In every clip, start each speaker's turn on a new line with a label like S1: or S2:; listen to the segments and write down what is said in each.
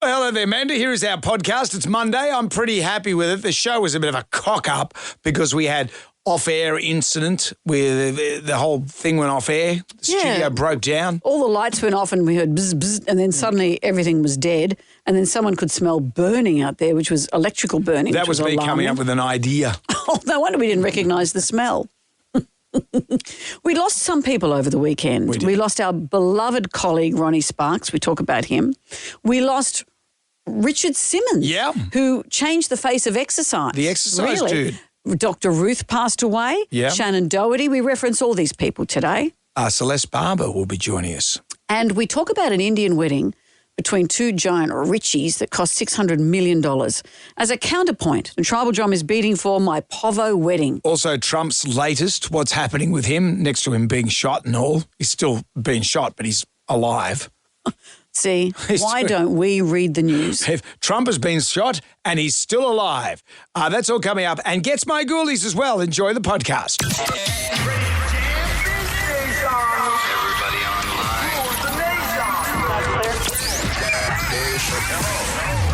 S1: Well, hello there, Amanda. Here is our podcast. It's Monday. I'm pretty happy with it. The show was a bit of a cock-up because we had off-air incident where the whole thing went off-air. The studio broke down.
S2: All the lights went off and we heard bzz, bzz, and then suddenly everything was dead. And then someone could smell burning out there, which was electrical burning.
S1: That was me coming up with an idea.
S2: Oh, no wonder we didn't recognise the smell. We lost some people over the weekend. We lost our beloved colleague, Ronnie Sparks. We talk about him. We lost Richard Simmons, who changed the face of exercise.
S1: The exercise dude.
S2: Dr. Ruth passed away. Shannon Doherty. We reference all these people today.
S1: Celeste Barber will be joining us.
S2: And we talk about an Indian wedding between two giant Richies that cost $600 million. As a counterpoint, the tribal drum is beating for my Povo wedding.
S1: Also, Trump's latest, what's happening with him, next to him being shot and all. He's still being shot, but he's alive.
S2: See, why don't we read the news?
S1: Trump has been shot and he's still alive. That's all coming up. And gets my ghoulies as well. Enjoy the podcast.
S3: Everybody online.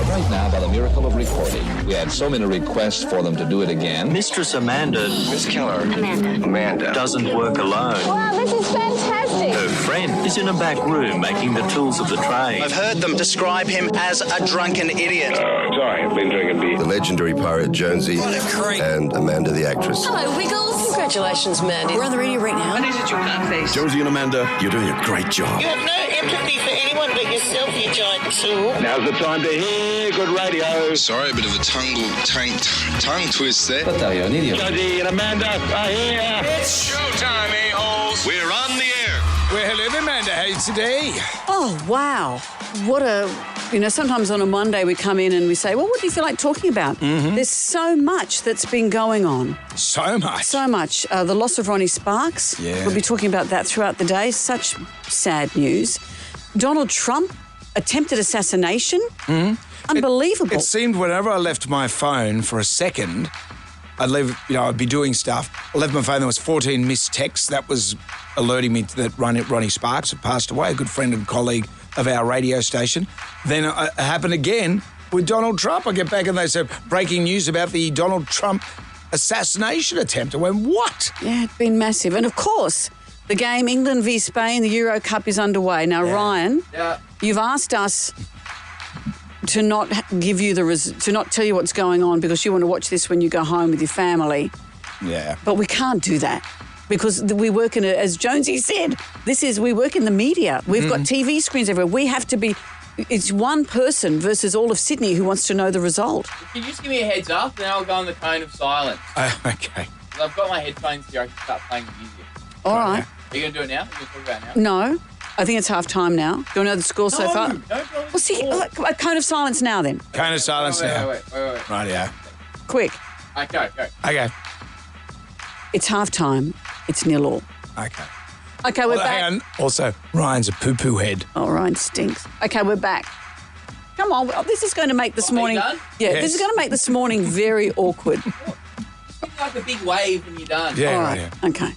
S4: Right now, by the miracle of recording, we had so many requests for them to do it again.
S5: Mistress Amanda.
S3: Miss Keller. Amanda.
S5: Doesn't work alone.
S6: Wow, this is fantastic.
S5: Her friend is in a back room making the tools of the trade.
S7: I've heard them describe him as a drunken idiot.
S3: Sorry, I've been drinking beer.
S8: The legendary pirate Jonesy and Amanda the actress.
S6: Hello, Wiggles. Congratulations, Mandy. We're on the radio right now.
S9: What is it, you face?
S8: Jonesy and Amanda, you're doing a great job.
S9: You have no empathy for anyone but yourself, you giant tool.
S3: Now's the time to hear good radio.
S10: Sorry, a bit of a tongue twist there.
S4: What are you, an idiot?
S3: Jonesy and Amanda are here.
S10: It's showtime, a-holes. We're on the air.
S1: Well, hello there, Amanda. How are you today?
S2: Oh, wow. What a, sometimes on a Monday we come in and we say, well, what do you feel like talking about? There's so much that's been going on.
S1: So much.
S2: So much. The loss of Ronnie Sparks.
S1: Yeah.
S2: We'll be talking about that throughout the day. Such sad news. Donald Trump, attempted assassination. Unbelievable.
S1: It seemed whenever I left my phone for a second, I'd leave, I'd be doing stuff. I left my phone, there was 14 missed texts. That was alerting me that Ronnie Sparks had passed away, a good friend and colleague of our radio station. Then it happened again with Donald Trump. I get back and they said, breaking news about the Donald Trump assassination attempt. I went, what?
S2: Yeah, it's been massive. And of course, the game England v Spain, the Euro Cup is underway. Now, Ryan, you've asked us to not give you to not tell you what's going on because you want to watch this when you go home with your family.
S1: Yeah.
S2: But we can't do that because we work in as Jonesy said, we work in the media. We've got TV screens everywhere. We have to be, it's one person versus all of Sydney who wants to know the result.
S11: Can you just give me a heads up, then I'll go on the cone of silence.
S1: Okay.
S11: I've got my headphones here, I can start playing the music.
S2: All right.
S11: Are you going to do it now? Are you going to talk about it now?
S2: No. I think it's half-time now. Do you want to know the score so far?
S11: Don't
S2: Well, see, a cone of silence now then.
S1: Cone of silence now.
S11: Wait.
S1: Rightio.
S2: Quick.
S11: Okay, go.
S1: Okay.
S2: It's half-time. It's 0-0.
S1: Okay.
S2: Okay, we're back.
S1: Hang on. Also, Ryan's a poo-poo head.
S2: Oh, Ryan stinks. Okay, we're back. Come on. This is going to make this morning...
S11: Are you done?
S2: Yeah,
S1: Yes.
S2: this is going to make this morning very awkward.
S11: It's like a big wave when you're done.
S1: Yeah,
S2: All right. Okay.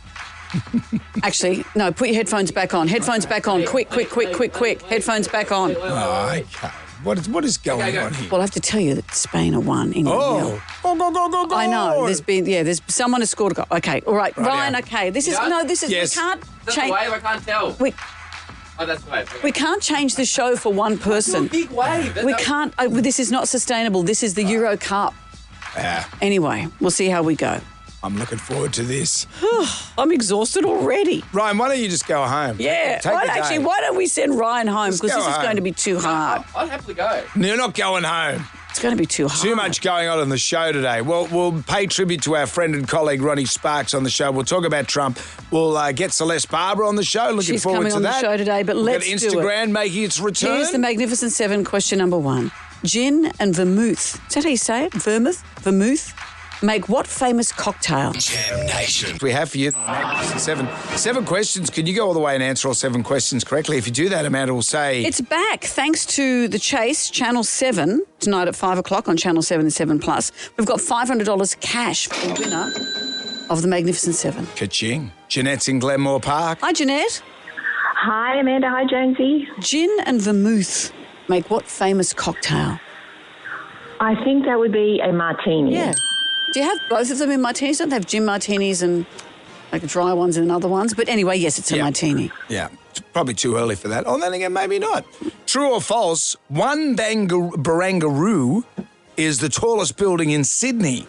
S2: Actually, no, put your headphones back on. Headphones back on. Quick. Headphones back on.
S1: Oh, okay. What is going on here?
S2: Well, I have to tell you that Spain are 1, England 0.
S1: Go.
S2: I know. There's someone has scored a goal. Okay, all right. Ryan, okay.
S1: Yes.
S2: We can't
S11: That's
S2: change.
S11: the wave, I can't tell. That's the wave. Okay.
S2: We can't change the show for one person.
S11: It's a big wave.
S2: We can't. This is not sustainable. This is the Euro Cup.
S1: Yeah.
S2: Anyway, we'll see how we go.
S1: I'm looking forward to this.
S2: I'm exhausted already.
S1: Ryan, why don't you just go home?
S2: Yeah. Why don't we send Ryan home? Because this is going to be too hard.
S11: I'd happily go.
S1: You're not going home.
S2: It's going to be too hard.
S1: Too much going on in the show today. Well, we'll pay tribute to our friend and colleague Ronnie Sparks on the show. We'll talk about Trump. We'll get Celeste Barber on the show. Looking
S2: She's
S1: forward
S2: coming
S1: to
S2: on
S1: that.
S2: the show today, but let's do it.
S1: Instagram making its return.
S2: Here's the Magnificent Seven, question number 1. Gin and vermouth. Is that how you say it? Vermouth? Make what famous cocktail?
S1: Jam Nation. We have for you seven questions. Can you go all the way and answer all 7 questions correctly? If you do that, Amanda will say...
S2: It's back thanks to The Chase, Channel 7, tonight at 5 o'clock on Channel 7 and 7 Plus. We've got $500 cash for the winner of the Magnificent Seven.
S1: Ka-ching. Jeanette's in Glenmore Park.
S2: Hi, Jeanette.
S6: Hi, Amanda. Hi, Jonesy.
S2: Gin and vermouth. make what famous cocktail?
S12: I think that would be a martini.
S2: Yeah. Do you have both of them in martinis? Don't they have gin martinis and like dry ones and other ones? But anyway, yes, it's a martini.
S1: Yeah, it's probably too early for that. Oh, then again, maybe not. True or false, One Barangaroo is the tallest building in Sydney.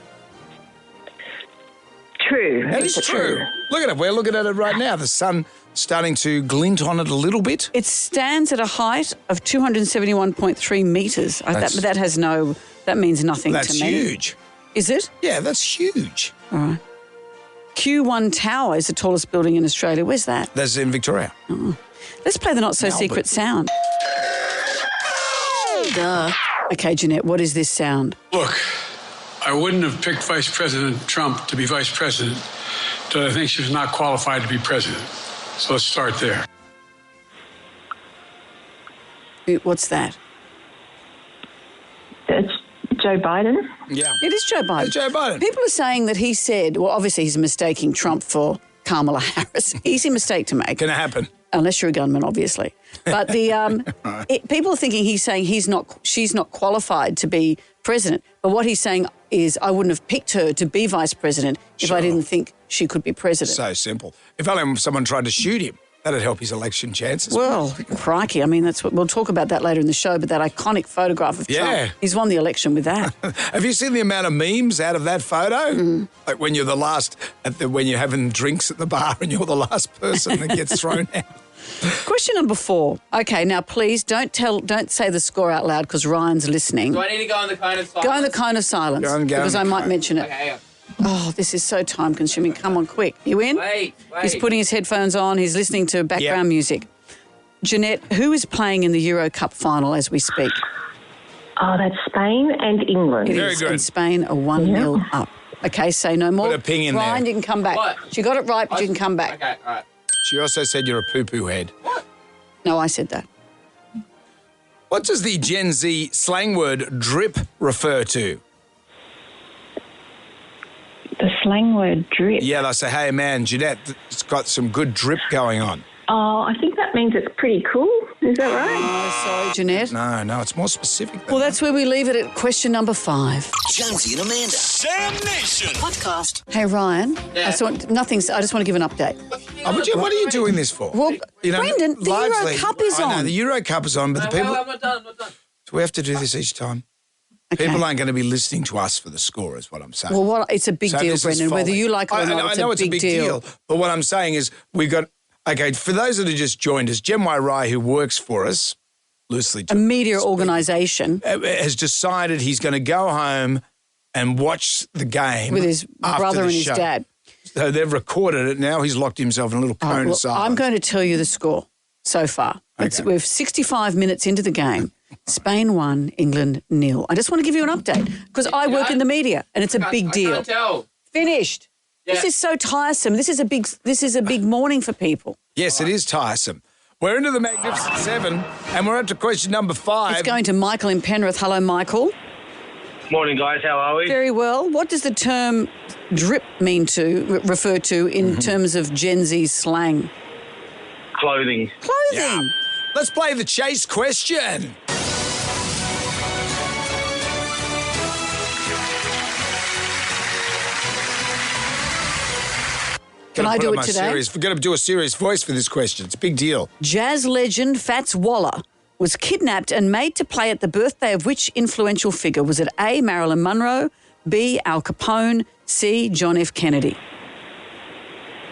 S12: True.
S1: That is true. Look at it. We're looking at it right now. The sun starting to glint on it a little bit.
S2: It stands at a height of 271.3 metres. That means nothing to me.
S1: That's huge.
S2: Is it?
S1: Yeah, that's huge.
S2: All right. Q1 Tower is the tallest building in Australia. Where's that?
S1: That's in Victoria.
S2: Oh. Let's play the not-so-secret sound. Duh. Okay, Jeanette, what is this sound?
S13: Look, I wouldn't have picked Vice President Trump to be Vice President, but I think she was not qualified to be President. So let's start there.
S2: What's that?
S12: It's Joe Biden.
S1: Yeah.
S2: It is Joe Biden.
S1: It's Joe Biden.
S2: People are saying that he said, well, obviously he's mistaking Trump for Kamala Harris. Easy mistake to make.
S1: Can it happen?
S2: Unless you're a gunman, obviously. But people are thinking he's saying she's not qualified to be president. But what he's saying is I wouldn't have picked her to be vice president if I didn't think she could be president.
S1: So simple. If only someone tried to shoot him, that'd help his election chances.
S2: Well, crikey. I mean, that's what we'll talk about that later in the show, but that iconic photograph of Trump, he's won the election with that.
S1: Have you seen the amount of memes out of that photo?
S2: Mm-hmm.
S1: Like when you're the last, when you're having drinks at the bar and you're the last person that gets thrown out.
S2: Question number 4. Okay, now please don't say the score out loud because Ryan's listening.
S11: Do I need to go on the cone of silence?
S2: Go on the cone of silence because I might mention it.
S11: Okay,
S2: Oh, this is so time-consuming. Come on, quick. You in?
S11: Wait.
S2: He's putting his headphones on. He's listening to background music. Jeanette, who is playing in the Euro Cup final as we speak?
S12: Oh, that's Spain and England.
S2: It is, and Spain are 1-0 up. Okay, say no more.
S1: Put a ping in
S2: Ryan,
S1: there.
S2: you can come back.
S11: What?
S2: She got it right, but you can come back.
S11: Okay, all right.
S1: She also said you're a poo-poo head.
S11: What?
S2: No, I said that.
S1: What does the Gen Z slang word drip refer to?
S12: The slang word drip.
S1: Yeah, they say, hey, man, Jeanette's got some good drip going on.
S12: Oh, I think that means it's pretty cool. Is that right?
S2: Oh, sorry, Jeanette.
S1: No, it's more specific than
S2: Well, that's where we leave it at question number 5.
S14: Jonesy and Amanda. Sam Nation. Podcast.
S2: Hey, Ryan.
S11: Yeah.
S2: I just want to give an update.
S1: What are you doing this for?
S2: Well, Brendan, the Euro Cup is on.
S1: I know, the Euro Cup is on, but the people...
S11: I'm not done.
S1: Do we have to do this each time?
S2: Okay.
S1: People aren't going to be listening to us for the score, is what I'm saying.
S2: Well, it's a big deal,
S1: this is
S2: Brendan. Whether
S1: folly.
S2: you like it or not,
S1: I know it's a big deal. But what I'm saying is we've got... Okay, for those that have just joined us, Jem Rai, who works for us, loosely...
S2: A media organisation.
S1: Has decided he's going to go home and watch the game
S2: with his brother and his dad.
S1: So they've recorded it. Now he's locked himself in a little cone of silence.
S2: I'm going to tell you the score so far.
S1: Okay.
S2: We're 65 minutes into the game. Spain 1, England 0. I just want to give you an update because I work in the media and it's a big deal.
S11: I can't tell.
S2: Finished. Yeah. This is so tiresome. This is a big morning for people.
S1: Yes, it is tiresome. We're into the Magnificent 7 and we're up to question number 5.
S2: It's going to Michael in Penrith. Hello, Michael.
S3: Morning, guys. How are we?
S2: Very well. What does the term drip refer to in terms of Gen Z slang?
S3: Clothing.
S1: Yeah. Let's play the chase question.
S2: Can I do it today?
S1: We're going to do a serious voice for this question. It's a big deal.
S2: Jazz legend Fats Waller was kidnapped and made to play at the birthday of which influential figure? Was it A, Marilyn Monroe, B, Al Capone, C, John F. Kennedy?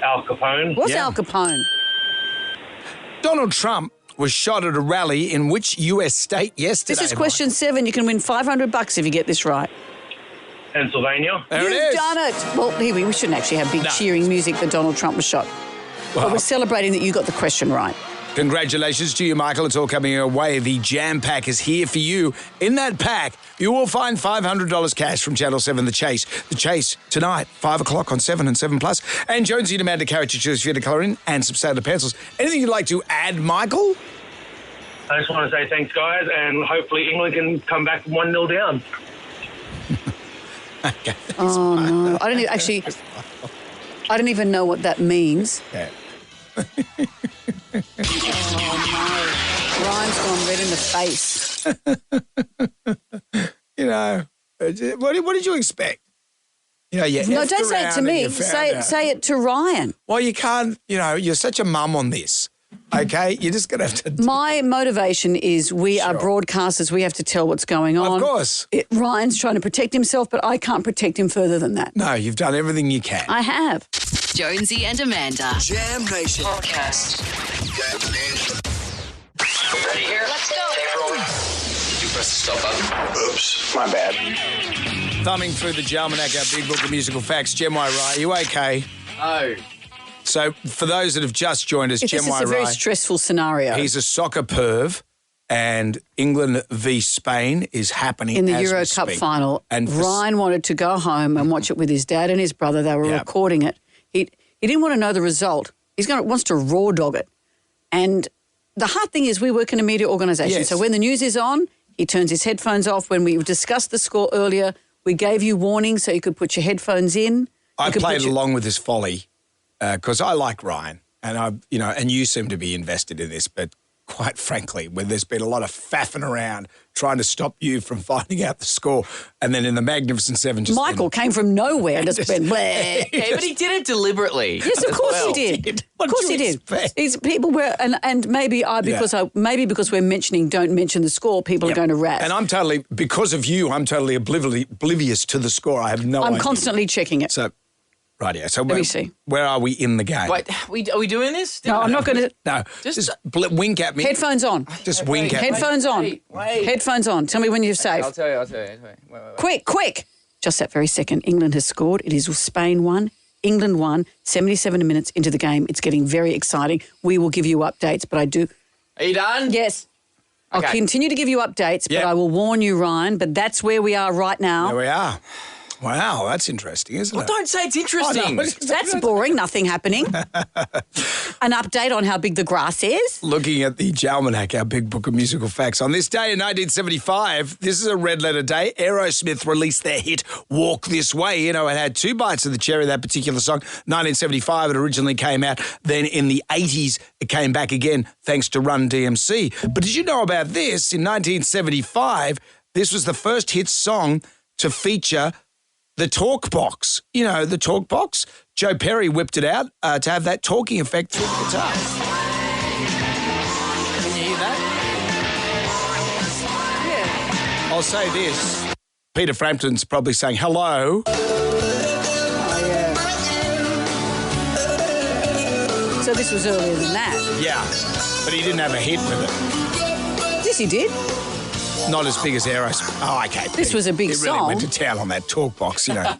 S3: Al Capone.
S2: What's Al Capone?
S1: Donald Trump was shot at a rally in which US state yesterday?
S2: This is question 7. You can win $500 if you get this right.
S3: Pennsylvania.
S1: There
S2: You've
S1: it is.
S2: done it. Well, we shouldn't actually have big cheering music that Donald Trump was shot. But we're celebrating that you got the question right.
S1: Congratulations to you, Michael. It's all coming your way. The Jam Pack is here for you. In that pack, you will find $500 cash from Channel 7, The Chase. The Chase tonight, 5 o'clock on 7 and 7+. And Jonesy and Amanda carrot to choose for you to colour in and some soda pencils. Anything you'd like to add, Michael?
S3: I just want to say thanks, guys, and hopefully England can come back 1-0 down.
S1: Okay.
S2: Oh, no. I don't even know what that means.
S1: Yeah.
S2: Oh, no. Ryan's gone red in the face.
S1: You know, what did you expect? You know,
S2: no, don't say it to me. Say it to Ryan.
S1: Well, you can't, you know, you're such a mum on this, okay? You're just going to have to...
S2: My motivation is we are broadcasters. We have to tell what's going on.
S1: Of course.
S2: Ryan's trying to protect himself, but I can't protect him further than that.
S1: No, you've done everything you can.
S2: I have.
S14: Jonesy and Amanda.
S15: Jam Nation.
S14: Podcast.
S15: Ready here?
S14: Let's go.
S10: Did you press the stop button?
S15: Oops, my bad.
S1: Thumbing through the Jalmanac, our big book of musical facts. Jem Wai, are you okay?
S11: Oh.
S1: So, for those that have just joined us, Jem
S2: This is a very stressful scenario.
S1: He's a soccer perv, and England v Spain is happening
S2: in the
S1: as
S2: Euro
S1: we
S2: Cup
S1: speak.
S2: final.
S1: And
S2: Ryan wanted to go home and watch it with his dad and his brother. They were recording it. He didn't want to know the result. Wants to raw dog it. And the hard thing is we work in a media organisation.
S1: Yes.
S2: So when the news is on, he turns his headphones off. When we discussed the score earlier, we gave you warnings so you could put your headphones in.
S1: I played along with his folly because I like Ryan, and and you seem to be invested in this, but quite frankly, when there's been a lot of faffing around trying to stop you from finding out the score, and then in the Magnificent Seven,
S2: Michael came from nowhere and just went, bleh.
S11: Yeah, but he did it deliberately.
S2: Yes, of course he did. Of course he did. People were, and maybe because we're don't mention the score, people are going to razz.
S1: And I'm totally, because of you, I'm totally oblivious to the score. I have no idea.
S2: I'm constantly checking it.
S1: So, rightio. So
S2: let me see.
S1: Where are we in the game?
S11: Wait, are we doing this?
S2: No, I'm not going to.
S1: No, just wink at me.
S2: Headphones on.
S1: Just wink at me.
S2: Headphones on.
S11: Wait.
S2: Headphones on. Tell me when you're safe.
S11: I'll tell you. Wait.
S2: Quick. Just that very second, England has scored. It is Spain 1, England 1, 77 minutes into the game. It's getting very exciting. We will give you updates, but I do...
S11: Are you done?
S2: Yes.
S11: Okay.
S2: I'll continue to give you updates, but I will warn you, Ryan, but that's where we are right now.
S1: There we are. Wow, that's interesting, isn't it?
S11: Don't say it's interesting.
S1: Oh, no.
S2: That's boring, nothing happening. An update on how big the grass is.
S1: Looking at the Jalmanac, our big book of musical facts. On this day in 1975, this is a red letter day, Aerosmith released their hit Walk This Way. You know, it had two bites of the cherry, that particular song. 1975, it originally came out. Then in the 80s, it came back again thanks to Run DMC. But did you know about this? In 1975, this was the first hit song to feature the talk box. You know, the talk box. Joe Perry whipped it out to have that talking effect through the guitar. Can you hear that?
S2: Yeah.
S1: I'll say this. Peter Frampton's probably saying hello.
S2: Oh, yeah. So this was earlier than that.
S1: Yeah, but he didn't have a hit with it.
S2: Yes, he did.
S1: Not as big as Aerosmith. Oh, okay.
S2: This was a big
S1: song. He really
S2: song.
S1: went to town on that talk box, you know.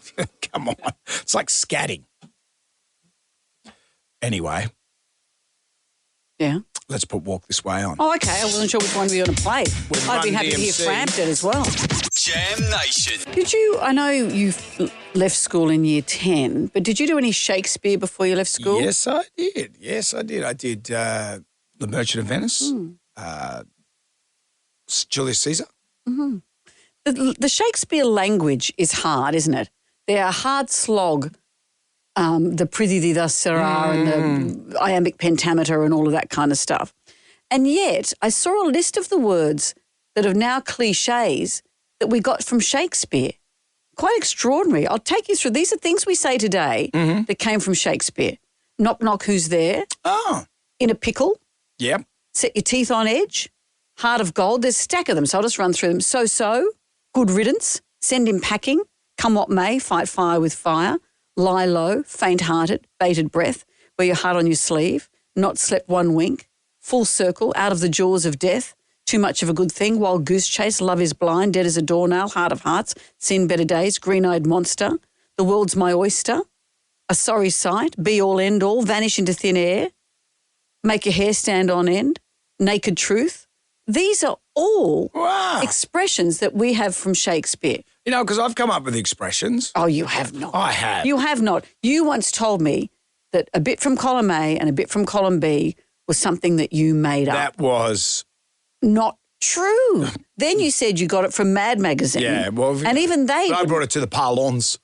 S1: Come on. It's like scatting. Anyway.
S2: Yeah.
S1: Let's put Walk This Way on.
S2: Oh, okay. I wasn't sure which one we were going to play.
S1: With
S2: I'd be
S1: Run
S2: happy to hear
S1: DMC.
S2: Frampton as well.
S15: Jam Nation.
S2: I know you left school in year 10, but did you do any Shakespeare before you left school?
S1: Yes, I did. I did The Merchant of Venice, Julius Caesar.
S2: Mm-hmm. The Shakespeare language is hard, isn't it? They're a hard slog, the prithee thus sirrah and the iambic pentameter and all of that kind of stuff. And yet I saw a list of the words that are now cliches that we got from Shakespeare. Quite extraordinary. I'll take you through. These are things we say today that came from Shakespeare. Knock, knock, who's there?
S1: Oh.
S2: In a pickle.
S1: Yep.
S2: Set your teeth on edge. Heart of gold. There's a stack of them, so I'll just run through them. So, good riddance, send him packing, come what may, fight fire with fire, lie low, faint-hearted, bated breath, wear your heart on your sleeve, not slept one wink, full circle, out of the jaws of death, too much of a good thing, wild goose chase, love is blind, dead as a doornail, heart of hearts, seen better days, green-eyed monster, the world's my oyster, a sorry sight, be all end all, vanish into thin air, make your hair stand on end, naked truth. These are all expressions that we have from Shakespeare.
S1: You know, because I've come up with expressions.
S2: Oh, you have not.
S1: I have.
S2: You have not. You once told me that a bit from column A and a bit from column B was something that you made up.
S1: That was...
S2: not true. Then you said you got it from Mad Magazine.
S1: Yeah, well...
S2: And even they...
S1: I brought it to the parlons.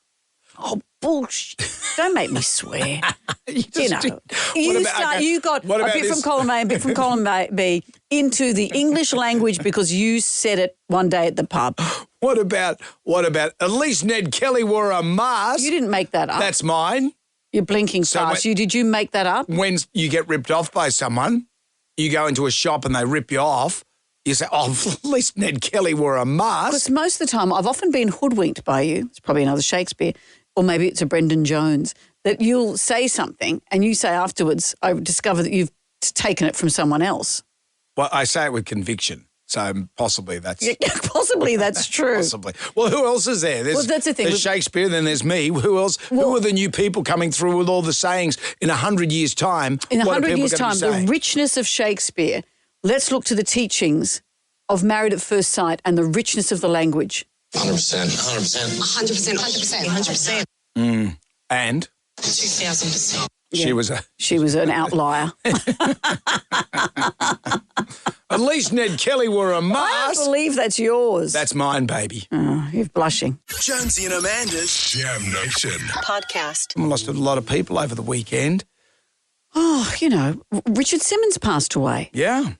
S2: Oh, bullshit. Don't make me swear. You got
S1: what
S2: a
S1: about
S2: bit
S1: this?
S2: from column A and a bit from column B into the English language because you said it one day at the pub.
S1: What about at least Ned Kelly wore a mask?
S2: You didn't make that up.
S1: That's mine.
S2: You're blinking fast. Did you make that up?
S1: When you get ripped off by someone, you go into a shop and they rip you off, you say, at least Ned Kelly wore a mask.
S2: Because most of the time I've often been hoodwinked by you. It's probably another Shakespeare, or maybe it's a Brendan Jones, that you'll say something and you say afterwards, I discover that you've taken it from someone else.
S1: Well, I say it with conviction. So possibly that's...
S2: Possibly that's true.
S1: Possibly. Well, who else is there?
S2: Well, that's the thing.
S1: There's Shakespeare, then there's me. Who else? Who are the new people coming through with all the sayings in 100 years' time?
S2: In 100 years' time, the richness of Shakespeare, let's look to the teachings of Married at First Sight and the richness of the language.
S15: 100%. 100%. 100%.
S1: 100%. And?
S15: 2,000%.
S2: Yeah. She was an outlier.
S1: At least Ned Kelly wore a mask.
S2: I don't believe that's yours.
S1: That's mine, baby.
S2: Oh, you're blushing.
S16: Jonesy and Amanda's Jam Nation
S6: podcast.
S1: We lost a lot of people over the weekend.
S2: Oh, Richard Simmons passed away.
S1: Yeah.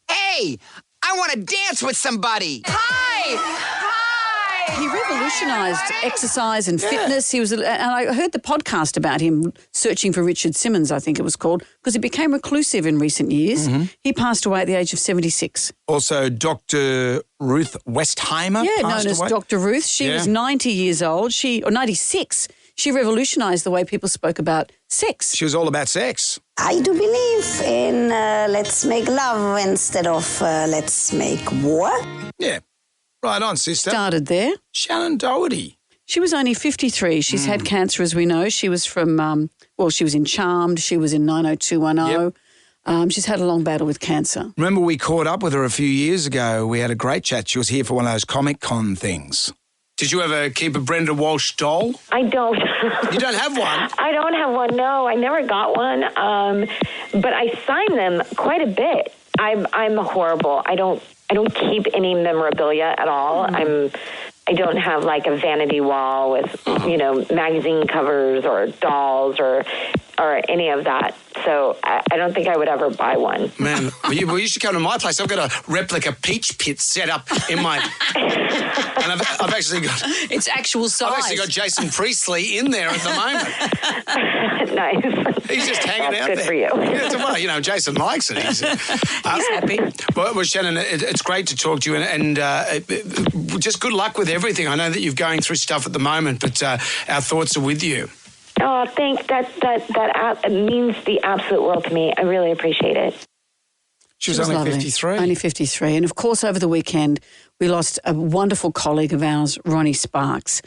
S17: Hey, I want to dance with somebody.
S6: Hi!
S2: He revolutionised exercise and fitness. He was, and I heard the podcast about him searching for Richard Simmons, I think it was called, because he became reclusive in recent years.
S1: Mm-hmm.
S2: He passed away at the age of 76.
S1: Also, Dr. Ruth Westheimer passed
S2: known as
S1: away.
S2: Dr. Ruth. She was 90 years old. Or 96. She revolutionised the way people spoke about sex.
S1: She was all about sex.
S18: I do believe in let's make love instead of let's make war.
S1: Yeah. Right on, sister.
S2: Started there.
S1: Shannon Doherty.
S2: She was only 53. She's had cancer, as we know. She was from, she was in Charmed. She was in 90210. Yep. She's had a long battle with cancer.
S1: Remember we caught up with her a few years ago. We had a great chat. She was here for one of those Comic-Con things. Did you ever keep a Brenda Walsh doll?
S12: I don't.
S1: You don't have one?
S12: I don't have one, no. I never got one. But I sign them quite a bit. I'm horrible. I don't keep any memorabilia at all. I don't have like a vanity wall with, magazine covers or dolls or any of that. So I don't think I would ever buy one.
S19: Man, you should come to my place. I've got a replica peach pit set up in my... and I've actually got...
S2: It's actual size.
S19: I've actually got Jason Priestley in there at the moment.
S12: Nice.
S19: He's just hanging out
S12: good
S19: there.
S12: For you.
S19: Well, Jason likes it. He's
S2: happy.
S19: Well, Shannon, it's great to talk to you and just good luck with everything. I know that you're going through stuff at the moment, but our thoughts are with you.
S12: Oh, thanks. That means the absolute world to me. I really appreciate it.
S1: She was only
S2: lovely.
S1: 53.
S2: Only 53. And, of course, over the weekend, we lost a wonderful colleague of ours, Ronnie Sparks.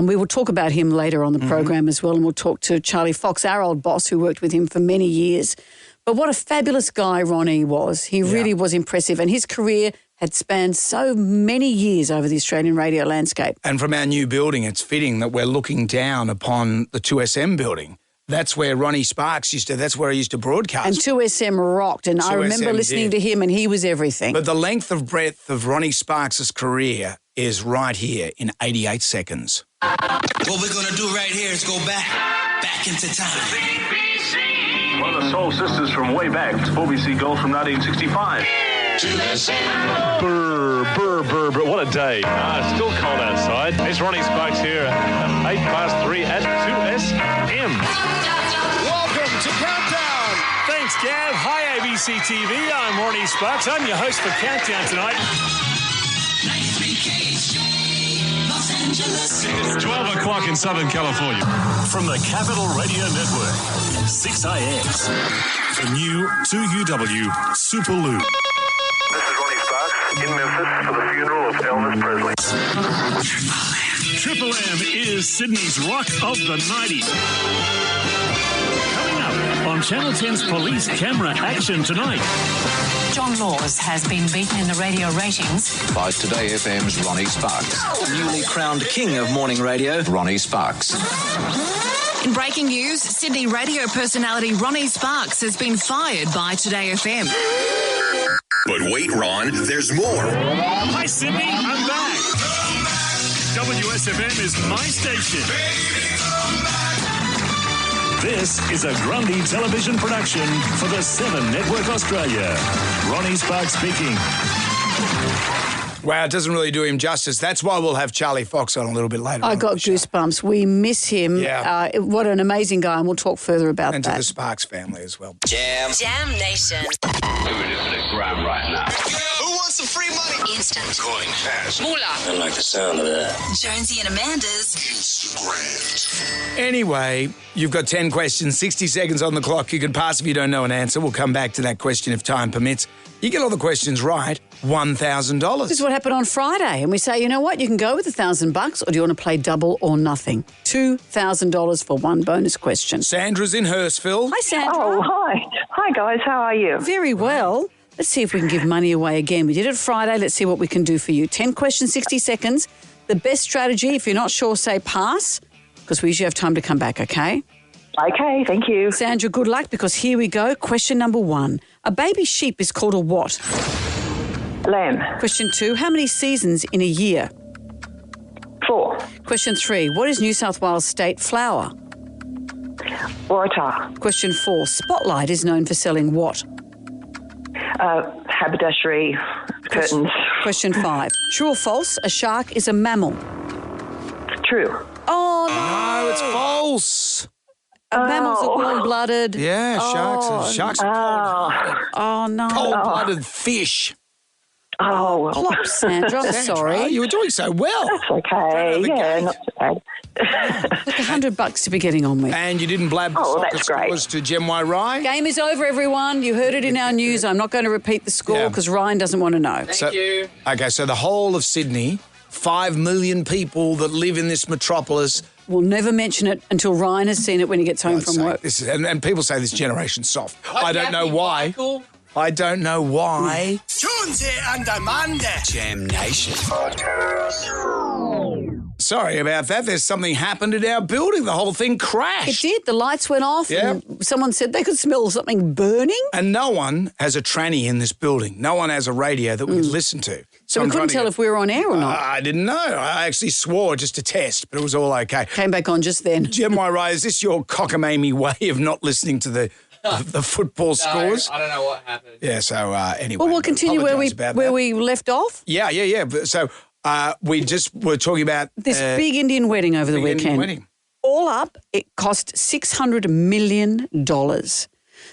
S2: We will talk about him later on the program as well, and we'll talk to Charlie Fox, our old boss, who worked with him for many years. But what a fabulous guy Ronnie was. He really was impressive, and his career had spanned so many years over the Australian radio landscape.
S1: And from our new building, it's fitting that we're looking down upon the 2SM building. That's where Ronnie Sparks that's where he used to broadcast.
S2: And 2SM rocked, and I remember listening to him, and he was everything.
S1: But the length of breadth of Ronnie Sparks' career is right here in 88 seconds.
S15: What we're going to do right here is go back into time.
S20: One of the Soul Sisters from way back. OBC Gold from 1965.
S21: Brr, brr, brr, brr. What a day. It's still cold outside. It's Ronnie Sparks here at 3:08 at 2SM.
S22: Welcome to Countdown. Thanks, Gav. Hi, ABC TV. I'm Ronnie Sparks. I'm your host for Countdown tonight. It's 12 o'clock in Southern California. From the Capital Radio Network, 6IX, the new 2UW Super Lou.
S20: This is Ronnie Sparks in Memphis for the funeral of Elvis Presley.
S22: Triple M is Sydney's Rock of the 90s. Coming up on Channel 10's Police Camera Action tonight.
S23: John Laws has been beaten in the radio ratings
S4: by Today FM's Ronnie Sparks.
S24: Newly crowned king of morning radio,
S4: Ronnie Sparks.
S14: In breaking news, Sydney radio personality Ronnie Sparks has been fired by Today FM.
S16: But wait, Ron, there's more.
S22: Hi, Sydney. I'm back. WSFM is my station. This is a Grundy television production for the 7 Network Australia. Ronnie Sparks speaking.
S1: Wow, it doesn't really do him justice. That's why we'll have Charlie Fox on a little bit later.
S2: I got goosebumps. We miss him.
S1: Yeah.
S2: What an amazing guy, and we'll talk further about
S1: and
S2: that.
S1: to the Sparks family as well.
S6: Jam Nation.
S20: Moving into the ground right now.
S15: Who wants some free money?
S6: Instant.
S20: Going fast.
S6: Moolah.
S20: I like the sound of that.
S6: Jonesy and Amanda's.
S1: Anyway, you've got 10 questions, 60 seconds on the clock. You can pass if you don't know an answer. We'll come back to that question if time permits. You get all the questions right, $1,000.
S2: This is what happened on Friday. And we say, you know what, you can go with $1,000 or do you want to play double or nothing? $2,000 for one bonus question.
S1: Sandra's in Hurstville.
S2: Hi, Sandra.
S5: Oh, hi. Hi, guys. How are you?
S2: Very well. Let's see if we can give money away again. We did it Friday. Let's see what we can do for you. 10 questions, 60 seconds. The best strategy, if you're not sure, say pass, because we usually have time to come back, okay?
S5: Okay, thank you.
S2: Sandra, good luck, because here we go. Question number 1. A baby sheep is called a what?
S5: Lamb.
S2: Question 2. How many seasons in a year?
S5: 4.
S2: Question 3. What is New South Wales state flower?
S5: Waratah.
S2: Question 4. Spotlight is known for selling what?
S5: Haberdashery. Curtains.
S2: Question 5. True or false? A shark is a mammal.
S5: True.
S2: Oh,
S1: no, it's false.
S2: Mammals are warm-blooded.
S1: Yeah, sharks are cold-blooded.
S2: Oh, no.
S1: Cold-blooded fish.
S5: Oh, well.
S2: Plop, Sandra. I'm sorry.
S1: You were doing so well.
S5: That's okay. Yeah, not so bad.
S2: Look, $100 to be getting on with.
S1: And you didn't blab the soccer scores to Gem Y Rye?
S2: Game is over, everyone. You heard it in our news. I'm not going to repeat the score because Ryan doesn't want to know.
S11: Thank you.
S1: Okay, so the whole of Sydney, 5 million people that live in this metropolis.
S2: We'll never mention it until Ryan has seen it when he gets home from work.
S1: And people say this generation's soft.
S11: Hi,
S1: I don't know why.
S11: Michael.
S1: I don't know why.
S15: Jonesy and Amanda. Jam Nation.
S1: Sorry about that. There's something happened in our building. The whole thing crashed.
S2: It did. The lights went off and someone said they could smell something burning.
S1: And no one has a tranny in this building. No one has a radio that we can listen to.
S2: So we couldn't tell if we were on air or not.
S1: I didn't know. I actually swore just to test, but it was all okay.
S2: Came back on just then.
S1: Gem Y Rye, is this your cockamamie way of not listening to the football scores?
S11: I don't know what happened.
S1: Yeah, so anyway.
S2: Well, we'll continue where we left off.
S1: Yeah. So we just were talking about
S2: this big Indian wedding over the weekend.
S1: Indian wedding.
S2: All up, it cost $600 million.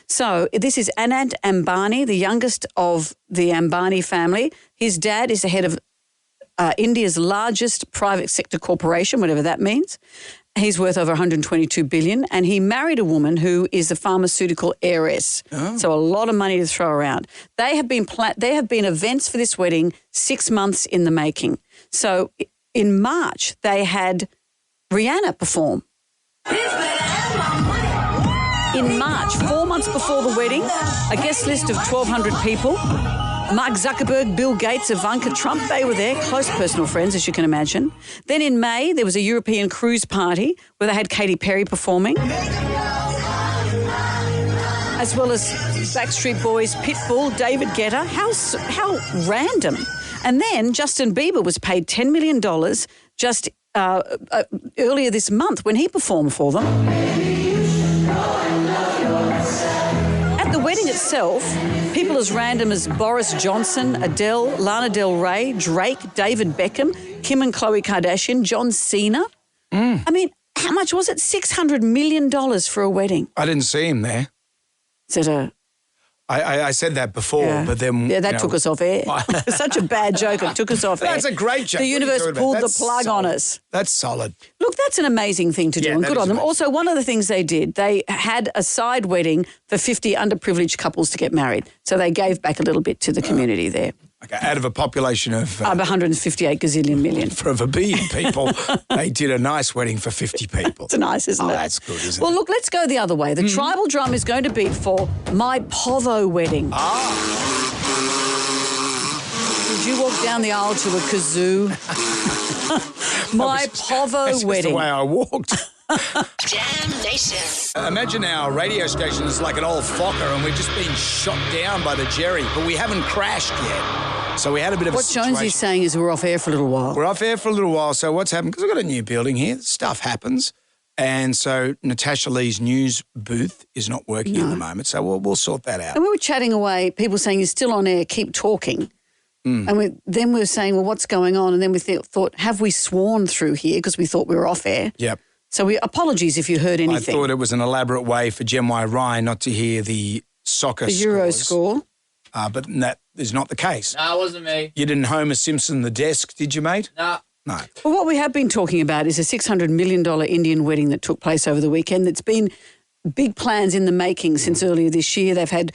S2: So this is Anand Ambani, the youngest of the Ambani family. His dad is the head of India's largest private sector corporation, whatever that means. He's worth over $122 billion, and he married a woman who is a pharmaceutical heiress. Oh. So a lot of money to throw around. There have been events for this wedding 6 months in the making. So in March, they had Rihanna perform. In March, 4 months before the wedding, a guest list of 1,200 people. Mark Zuckerberg, Bill Gates, Ivanka Trump, they were there, close personal friends, as you can imagine. Then in May, there was a European cruise party where they had Katy Perry performing, as well as Backstreet Boys, Pitbull, David Guetta. How random. And then Justin Bieber was paid $10 million just earlier this month when he performed for them. At the wedding itself, people as random as Boris Johnson, Adele, Lana Del Rey, Drake, David Beckham, Kim and Khloe Kardashian, John Cena. I mean, how much was it? $600 million for a wedding.
S1: I didn't see him there.
S2: Is it
S1: I said that before, but then...
S2: Yeah, that took us off air. Such a bad joke. It took us off air.
S1: That's a great joke.
S2: The universe pulled the plug on us.
S1: That's solid.
S2: Look, that's an amazing thing to do, and good on them.
S1: Amazing.
S2: Also, one of the things they did, they had a side wedding for 50 underprivileged couples to get married. So they gave back a little bit to the community there.
S1: Okay, out of a population of...
S2: 158 gazillion million.
S1: For a billion people, they did a nice wedding for 50 people.
S2: It's nice, isn't it?
S1: That's good, isn't it?
S2: Well, look, let's go the other way. The tribal drum is going to beat for my Povo wedding. Would you walk down the aisle to a kazoo? My Povo
S1: that's
S2: wedding.
S1: That's the way I walked.
S6: Jam Nation.
S1: Imagine our radio station is like an old Fokker and we've just been shot down by the Jerry, but we haven't crashed yet. So we had a bit of
S2: what
S1: a situation.
S2: Jonesy's saying is we're off air for a little while.
S1: We're off air for a little while. So what's happened? Because we've got a new building here. Stuff happens. And so Natasha Lee's news booth is not working at the moment. So we'll sort that out.
S2: And we were chatting away, people saying you're still on air, keep talking. And then we were saying, well, what's going on? And then we thought, have we sworn through here? Because we thought we were off air.
S1: Yep.
S2: So apologies if you heard anything.
S1: I thought it was an elaborate way for Gem Y Ryan not to hear the soccer
S2: Euro
S1: scores.
S2: score.
S1: But that is not the case.
S11: No, it wasn't me.
S1: You didn't Homer Simpson the desk, did you, mate?
S11: No.
S1: No.
S2: Well, what we have been talking about is a $600 million Indian wedding that took place over the weekend. That's been big plans in the making since earlier this year. They've had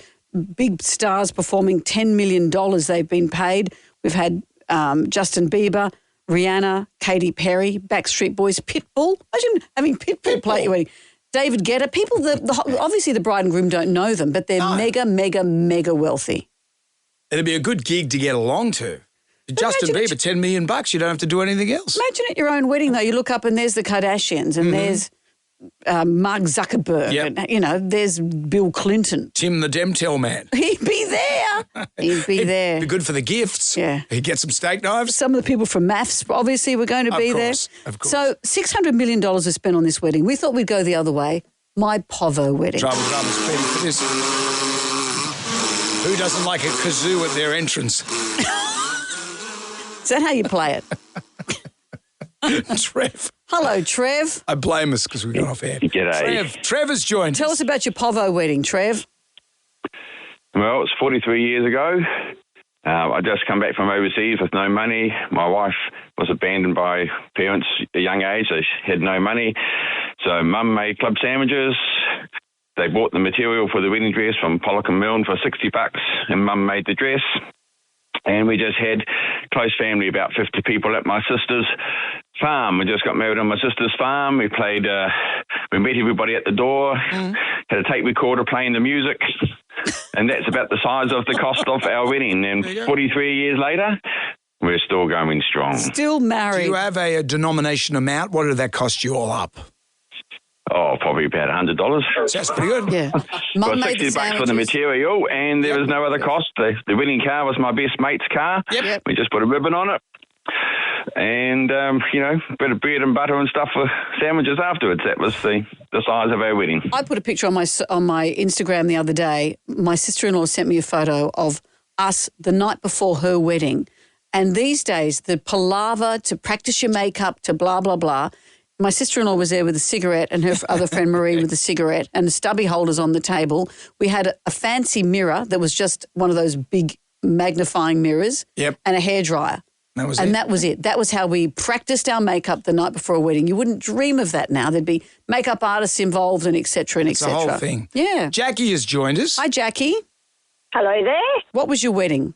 S2: big stars performing, $10 million they've been paid. We've had Justin Bieber, Rihanna, Katy Perry, Backstreet Boys, Pitbull. Imagine having Pitbull play at your wedding. David Guetta. People, obviously the bride and groom don't know them, but they're mega wealthy.
S1: It'd be a good gig to get along to. Justin Bieber, $10 million, you don't have to do anything else.
S2: Imagine at your own wedding, though. You look up and there's the Kardashians and there's Mark Zuckerberg.
S1: Yep.
S2: And, there's Bill Clinton.
S1: Tim the Demtel man.
S2: He'd be there. He'd be there.
S1: It'd be good for the gifts.
S2: Yeah.
S1: He'd get some steak knives.
S2: Some of the people from maths, obviously, were going to be there.
S1: Of course.
S2: So $600 million was spent on this wedding. We thought we'd go the other way. My Povo wedding.
S1: Trouble Speedy for this. Who doesn't like a kazoo at their entrance?
S2: Is that how you play it?
S1: Trev.
S2: Hello, Trev.
S1: I blame us because we got off air.
S7: G'day.
S1: Trev has joined
S2: Tell us about your Povo wedding, Trev.
S7: Well, it's 43 years ago. I just come back from overseas with no money. My wife was abandoned by parents at a young age. They had no money. So Mum made club sandwiches. They bought the material for the wedding dress from Pollock and Milne for $60, and Mum made the dress. And we just had close family, about 50 people at my sister's farm. We just got married on my sister's farm. We played, we met everybody at the door, had a tape recorder playing the music. And that's about the size of the cost of our wedding. And 43 years later, we're still going strong.
S2: Still married.
S1: Do you have a denomination amount? What did that cost you all up?
S7: Oh, probably about $100.
S1: That's pretty good.
S2: Yeah.
S7: Got $60 for the material, and there was no other cost. The wedding car was my best mate's car.
S2: Yep.
S7: We just put a ribbon on it. And, bit of bread and butter and stuff for sandwiches afterwards. That was the size of our wedding.
S2: I put a picture on my Instagram the other day. My sister-in-law sent me a photo of us the night before her wedding. And these days, the palaver to practice your makeup to blah, blah, blah. My sister-in-law was there with a cigarette and her other friend Marie with a cigarette and the stubby holders on the table. We had a fancy mirror that was just one of those big magnifying mirrors and a hairdryer. That was it. That was how we practiced our makeup the night before a wedding. You wouldn't dream of that now. There'd be makeup artists involved and et cetera and et cetera.
S1: It's the whole thing.
S2: Yeah.
S1: Jackie has joined us.
S2: Hi, Jackie.
S8: Hello there.
S2: What was your wedding?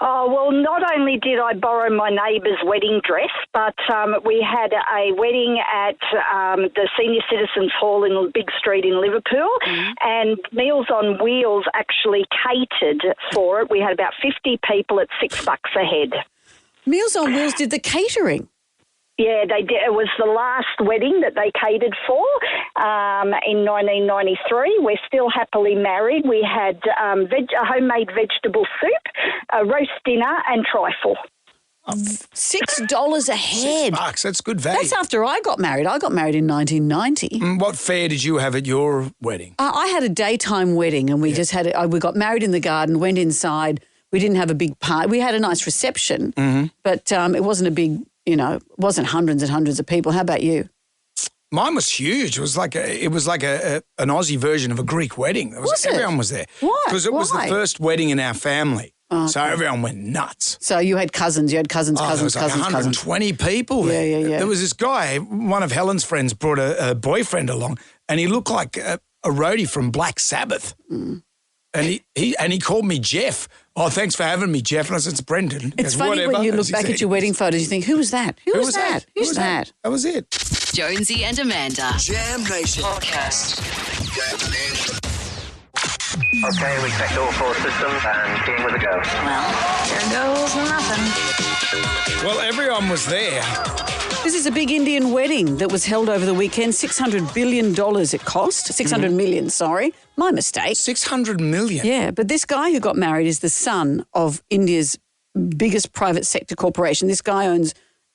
S8: Oh, well, not only did I borrow my neighbour's wedding dress, but we had a wedding at the Senior Citizens Hall in Big Street in Liverpool, and Meals on Wheels actually catered for it. We had about 50 people at $6 a head.
S2: Meals on Wheels did the catering?
S8: Yeah, they did. It was the last wedding that they catered for in 1993. We're still happily married. We had a homemade vegetable soup, a roast dinner and trifle.
S2: $6 a head.
S1: $6, that's good value.
S2: That's after I got married. I got married in 1990.
S1: What fare did you have at your wedding?
S2: I had a daytime wedding and we just had we got married in the garden, went inside. We didn't have a big party. We had a nice reception, but it wasn't a big... it wasn't hundreds and hundreds of people. How about you?
S1: Mine was huge. It was like an Aussie version of a Greek wedding. Everyone was there.
S2: Why?
S1: Because it was the first wedding in our family.
S2: Oh,
S1: so everyone went nuts.
S2: So you had cousins. You had cousins.
S1: There was like 120 people there.
S2: Yeah.
S1: There was this guy, one of Helen's friends brought a boyfriend along, and he looked like a roadie from Black Sabbath. And he called me Jeff. Oh, thanks for having me, Jeff. And I said, it's Brendan.
S2: It's funny when you look back at your wedding photos, you think, who was that? Who was that? Who's that?
S1: That was it.
S6: Jonesy and Amanda.
S16: Jam Nation.
S6: Podcast.
S3: Okay, we checked all 4 systems and team with a go.
S23: Well, there goes nothing.
S1: Well, everyone was there.
S2: This is a big Indian wedding that was held over the weekend. $600 billion it cost. $600 million, sorry. My mistake.
S1: $600 million?
S2: Yeah, but this guy who got married is the son of India's biggest private sector corporation. This guy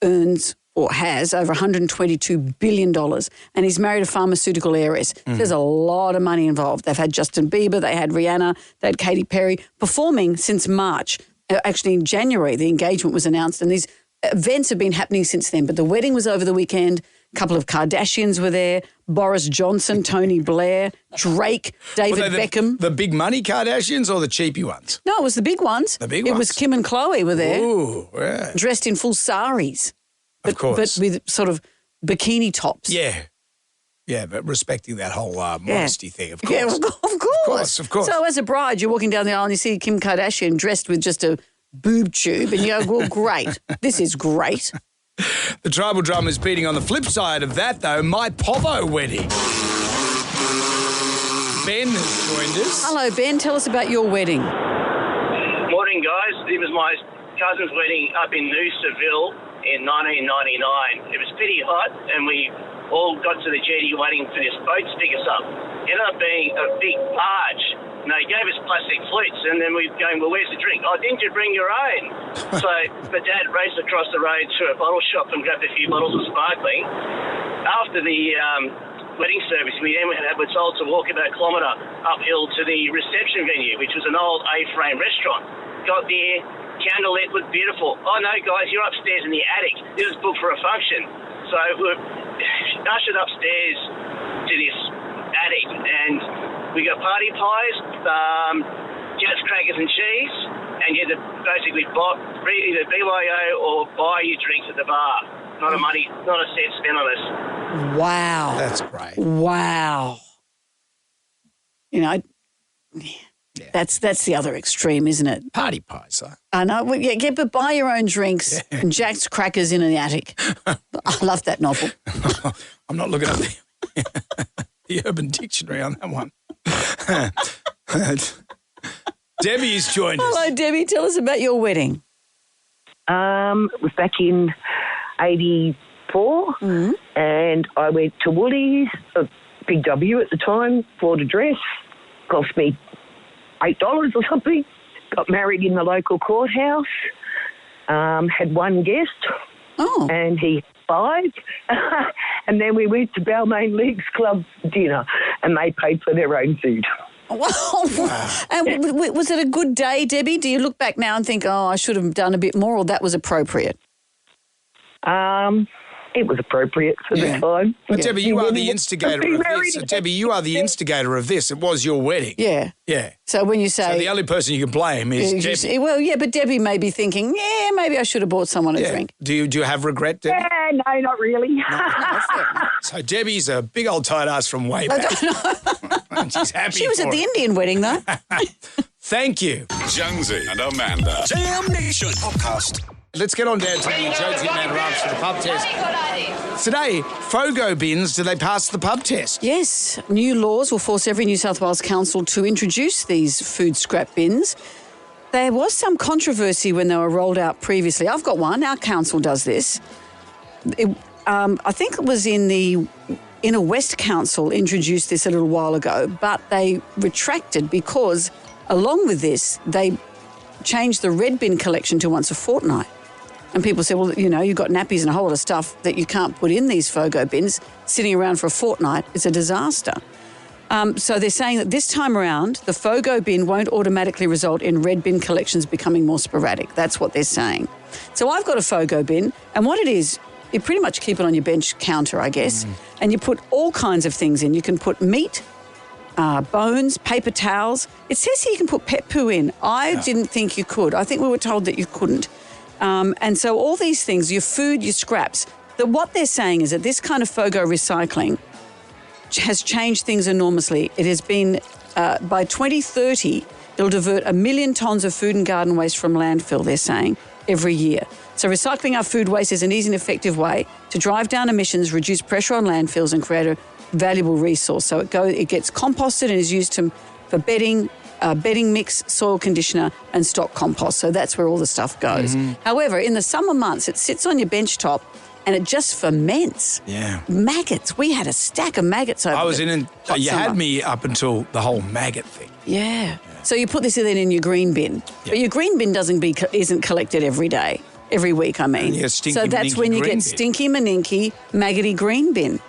S2: earns or has over $122 billion, and he's married a pharmaceutical heiress. There's a lot of money involved. They've had Justin Bieber, they had Rihanna, they had Katy Perry performing since March. Actually, in January, the engagement was announced, and these events have been happening since then. But the wedding was over the weekend. A couple of Kardashians were there. Boris Johnson, Tony Blair, Drake, David Beckham.
S1: The big money Kardashians or the cheapy ones?
S2: No, it was the big ones.
S1: The big
S2: ones.
S1: ones.
S2: It was Kim and Khloe were there.
S1: Ooh, yeah.
S2: Dressed in full saris.
S1: Of course.
S2: But with sort of bikini tops.
S1: Yeah. Yeah, but respecting that whole modesty thing, of course.
S2: Yeah, of course. So as a bride, you're walking down the aisle and you see Kim Kardashian dressed with just a boob tube and you go, well, great. This is great.
S1: The tribal drum is beating on the flip side of that, though. My Povo wedding. Ben has joined us.
S2: Hello, Ben. Tell us about your wedding.
S3: Morning, guys. It was my cousin's wedding up in New Seville in 1999. It was pretty hot, and we all got to the jetty waiting for this boat to pick us up. It ended up being a big barge. And they gave us plastic flutes, and then we were going, well, where's the drink? Oh, didn't you bring your own? So my dad raced across the road to a bottle shop and grabbed a few bottles of sparkling. After the wedding service, we then were told to walk about a kilometre uphill to the reception venue, which was an old A-frame restaurant. Got there, candlelit, looked beautiful. Oh, no, guys, you're upstairs in the attic. This is booked for a function. So we were ushered upstairs to this attic, and we got party pies, Jets, crackers and cheese, and you had to basically either BYO or buy your drinks at the bar. Not a cent spent on us.
S2: Wow.
S1: That's great.
S2: Wow. You know, that's the other extreme, isn't it?
S1: Party pies, though.
S2: I know. Well, yeah, but buy your own drinks and Jack's crackers in the attic. I love that novel.
S1: I'm not looking up the Urban Dictionary on that one. Debbie's joined us.
S2: Hello, Debbie. Tell us about your wedding.
S5: It was back in 84, and I went to Woolies, a big W at the time, bought a dress, cost me $8 or something, got married in the local courthouse, had one guest, and he had 5, and then we went to Balmain Leagues Club dinner, and they paid for their own food.
S2: Wow. And was it a good day, Debbie? Do you look back now and think, oh, I should have done a bit more, or that was appropriate?
S5: It was appropriate for the time.
S1: But Debbie, you are the instigator of this. Debbie, you are the instigator of this. It was your wedding.
S2: Yeah.
S1: Yeah.
S2: So when you say...
S1: So the only person you can blame is Debbie.
S2: Well, yeah, but Debbie may be thinking, maybe I should have bought someone a drink.
S1: Do you have regret, Debbie?
S5: Yeah, no, not really.
S1: So Debbie's a big old tight ass from way back. And she's happy
S2: She was at the Indian wedding, though.
S1: Thank you.
S16: Jonesy and Amanda. Jam Nation podcast.
S1: Let's get on down to the Jonesy and Amanda Arms for the pub test. Today, Fogo bins, do they pass the pub test?
S2: Yes. New laws will force every New South Wales council to introduce these food scrap bins. There was some controversy when they were rolled out previously. I've got one. Our council does this. I think it was in the Inner West Council introduced this a little while ago, but they retracted because along with this, they changed the red bin collection to once a fortnight. And people said, well, you know, you've got nappies and a whole lot of stuff that you can't put in these Fogo bins. Sitting around for a fortnight is a disaster. So they're saying that this time around, the Fogo bin won't automatically result in red bin collections becoming more sporadic. That's what they're saying. So I've got a Fogo bin, and what it is, you pretty much keep it on your bench counter, I guess, and you put all kinds of things in. You can put meat, bones, paper towels. It says here you can put pet poo in. I didn't think you could. I think we were told that you couldn't. And so all these things, your food, your scraps, what they're saying is that this kind of Fogo recycling has changed things enormously. It has been, by 2030, it'll divert 1 million tonnes of food and garden waste from landfill, they're saying, every year. So recycling our food waste is an easy and effective way to drive down emissions, reduce pressure on landfills and create a valuable resource. So it gets composted and is used for bedding mix, soil conditioner and stock compost. So that's where all the stuff goes. However, in the summer months, it sits on your bench top and it just ferments.
S1: Yeah.
S2: Maggots. We had a stack of maggots over
S1: I was in and you had me up until the whole maggot thing.
S2: Yeah. So you put this in your green bin. But your green bin isn't collected every day, every week, I mean.
S1: Yeah, stinky,
S2: so that's when you
S1: green
S2: get
S1: bin.
S2: stinky, maninky, maggoty green bin.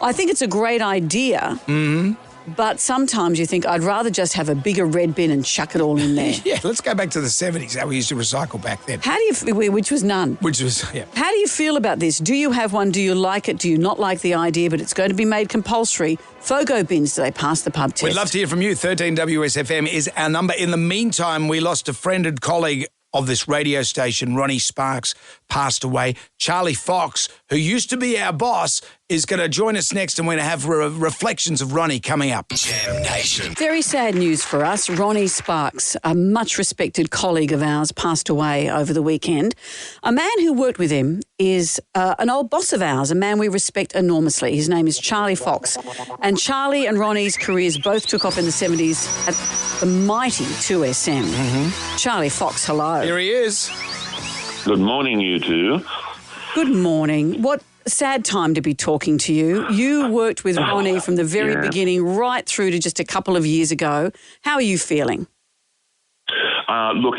S2: I think it's a great idea.
S1: Mm-hmm.
S2: But sometimes you think, I'd rather just have a bigger red bin and chuck it all in there.
S1: Yeah, let's go back to the 70s, how we used to recycle back then.
S2: How do you, which was none.
S1: Which was, yeah.
S2: How do you feel about this? Do you have one? Do you like it? Do you not like the idea? But it's going to be made compulsory. Fogo bins, do they pass the pub test?
S1: We'd love to hear from you. 13 WSFM is our number. In the meantime, we lost a friend and colleague of this radio station, Ronnie Sparks, passed away. Charlie Fox, who used to be our boss, is going to join us next, and we're going to have reflections of Ronnie coming up.
S16: Jam Nation.
S2: Very sad news for us. Ronnie Sparks, a much respected colleague of ours, passed away over the weekend. A man who worked with him is an old boss of ours, a man we respect enormously. His name is Charlie Fox. And Charlie and Ronnie's careers both took off in the 70s at the mighty 2SM.
S1: Mm-hmm.
S2: Charlie Fox, hello.
S1: Here he is.
S9: Good morning, you two.
S2: Good morning. What a sad time to be talking to you. You worked with Ronnie from the very beginning right through to just a couple of years ago. How are you feeling?
S9: Look,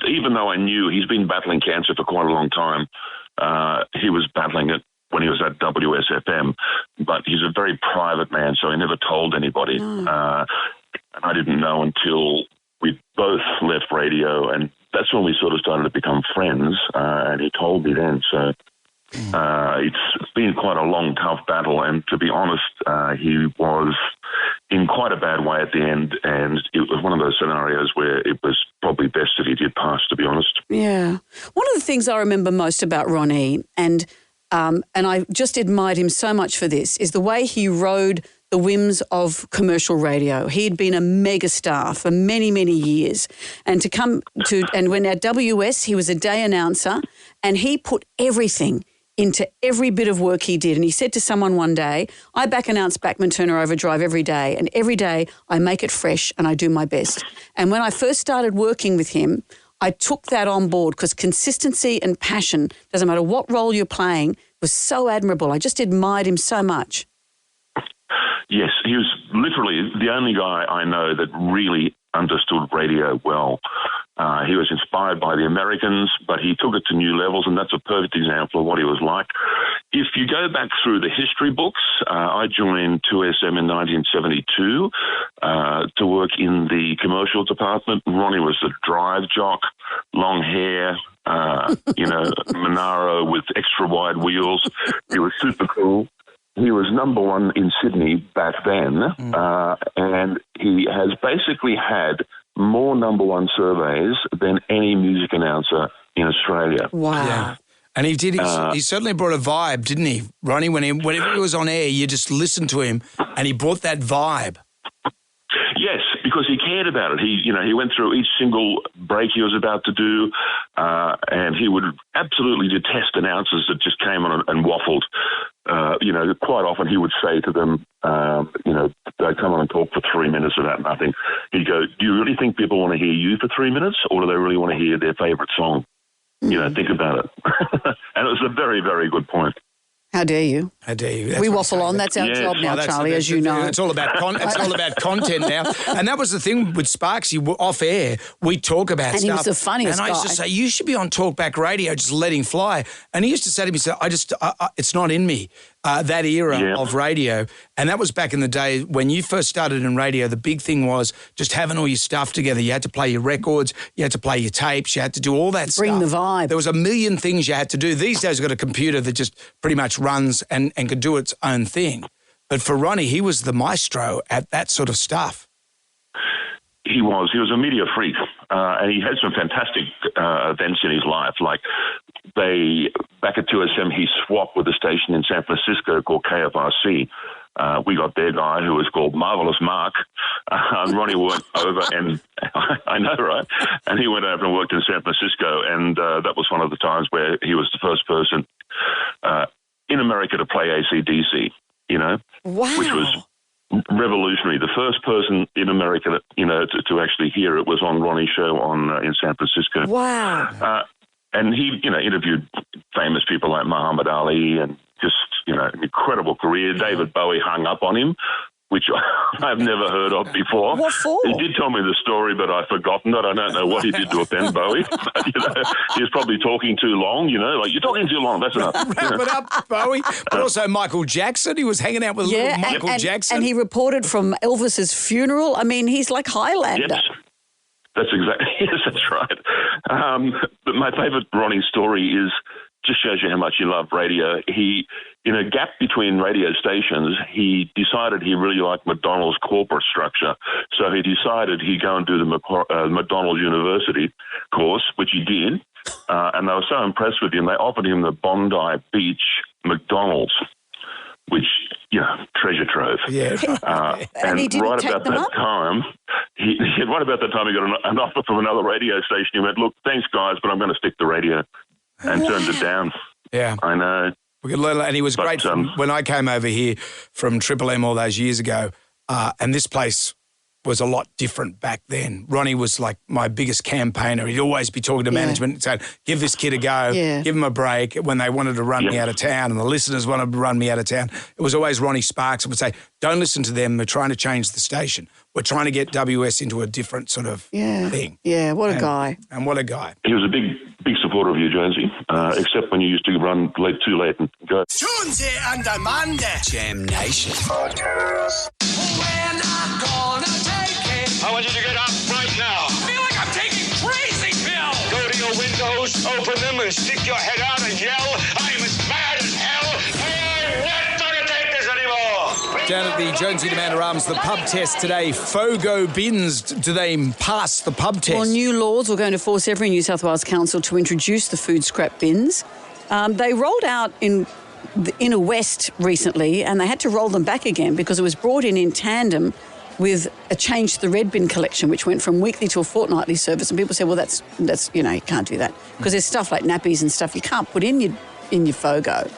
S9: even though I knew he's been battling cancer for quite a long time, he was battling it when he was at WSFM, but he's a very private man, so he never told anybody. And I didn't know until we both left radio, and that's when we sort of started to become friends, and he told me then. So it's been quite a long, tough battle, and to be honest, he was in quite a bad way at the end, and it was one of those scenarios where it was probably best that he did pass, to be honest.
S2: Yeah. One of the things I remember most about Ronnie, and I just admired him so much for this, is the way he rode the whims of commercial radio. He'd been a mega star for many, many years. And when at WS, he was a day announcer, and he put everything into every bit of work he did. And he said to someone one day, I back announce Backman Turner Overdrive every day, and every day I make it fresh and I do my best. And when I first started working with him, I took that on board because consistency and passion, doesn't matter what role you're playing, was so admirable. I just admired him so much.
S9: Yes, he was literally the only guy I know that really understood radio well. He was inspired by the Americans, but he took it to new levels, and that's a perfect example of what he was like. If you go back through the history books, I joined 2SM in 1972 to work in the commercial department. Ronnie was the drive jock, long hair, Monaro with extra wide wheels. He was super cool. He was number one in Sydney back then, and he has basically had more number one surveys than any music announcer in Australia.
S2: Wow.
S1: Yeah. And he did. He certainly brought a vibe, didn't he, Ronnie? Whenever he was on air, you just listened to him, and he brought that vibe.
S9: Yes, because he cared about it. He went through each single break he was about to do, and he would absolutely detest announcers that just came on and waffled. Quite often he would say to them, they'd come on and talk for 3 minutes about nothing. He'd go, do you really think people want to hear you for 3 minutes, or do they really want to hear their favourite song? Think about it. And it was a very, very good point.
S2: How dare you?
S1: How dare you? That's
S2: we waffle on. That's our job now, Charlie, as you know.
S1: It's all about content now. And that was the thing with Sparksy, off air, we talk about
S2: and
S1: stuff.
S2: And he was the funniest
S1: guy. And I used to say, you should be on Talkback Radio, just letting fly. And he used to say to me, it's not in me, that era of radio. And that was back in the day when you first started in radio. The big thing was just having all your stuff together. You had to play your records, you had to play your tapes, you had to do all that stuff.
S2: Bring the vibe.
S1: There was a million things you had to do. These days, you've got a computer that just pretty much runs and can do its own thing. But for Ronnie, he was the maestro at that sort of stuff.
S9: He was a media freak, and he had some fantastic events in his life. Like back at 2SM, he swapped with a station in San Francisco called KFRC. We got their guy who was called Marvelous Mark. Ronnie went over, and I know, right? And he went over and worked in San Francisco, and that was one of the times where he was the first person in America to play AC/DC,
S2: wow.
S9: Which was revolutionary. The first person in America, to actually hear it was on Ronnie's show in San Francisco.
S2: Wow.
S9: And he, interviewed famous people like Muhammad Ali and just, an incredible career. David Bowie hung up on him which I've never heard of before.
S2: What for?
S9: He did tell me the story, but I've forgotten it. I don't know what he did to offend Bowie. He was probably talking too long, like, you're talking too long, that's enough.
S1: Wrap it up, Bowie. But also Michael Jackson. He was hanging out with little Michael Jackson.
S2: And he reported from Elvis's funeral. I mean, he's like Highlander.
S9: Yes. That's exactly, yes, that's right. But my favourite Ronnie story just shows you how much he loved radio. He, in a gap between radio stations, he decided he really liked McDonald's corporate structure. So he decided he'd go and do the McDonald's University course, which he did. And they were so impressed with him, they offered him the Bondi Beach McDonald's, which, treasure trove.
S1: Yeah.
S2: And he didn't
S9: right
S2: take
S9: about
S2: them
S9: that
S2: up?
S9: time, right about that time, he got an offer from another radio station. He went, look, thanks, guys, but I'm going to stick to radio. And turned it down.
S1: Yeah.
S9: I know.
S1: We could learn, and he was great when I came over here from Triple M all those years ago, and this place was a lot different back then. Ronnie was like my biggest campaigner. He'd always be talking to management and saying, give this kid a go, give him a break. When they wanted to run me out of town and the listeners wanted to run me out of town, it was always Ronnie Sparks and would say, don't listen to them. They're trying to change the station. We're trying to get WS into a different sort of thing.
S2: Yeah, what a guy.
S1: And what a guy.
S9: He was a big supporter of you, Jonesy, except when you used to run too late and go.
S15: Jonesy and Amanda. Jam Nation. Podcast. We're not gonna take it.
S10: I want you to get up right now.
S15: I feel like I'm taking crazy pills.
S10: Go to your windows, open them, and stick your head out and yell, I'm as mad as hell. I'm not gonna take this anymore.
S1: Down at the Jonesy and Amanda Arms, the pub test today. Fogo bins, do they pass the pub test?
S2: Well, new laws are going to force every New South Wales council to introduce the food scrap bins. They rolled out in the Inner West recently, and they had to roll them back again because it was brought in tandem with a change to the red bin collection, which went from weekly to a fortnightly service. And people said, well, that's you can't do that because there's stuff like nappies and stuff you can't put in your Fogo,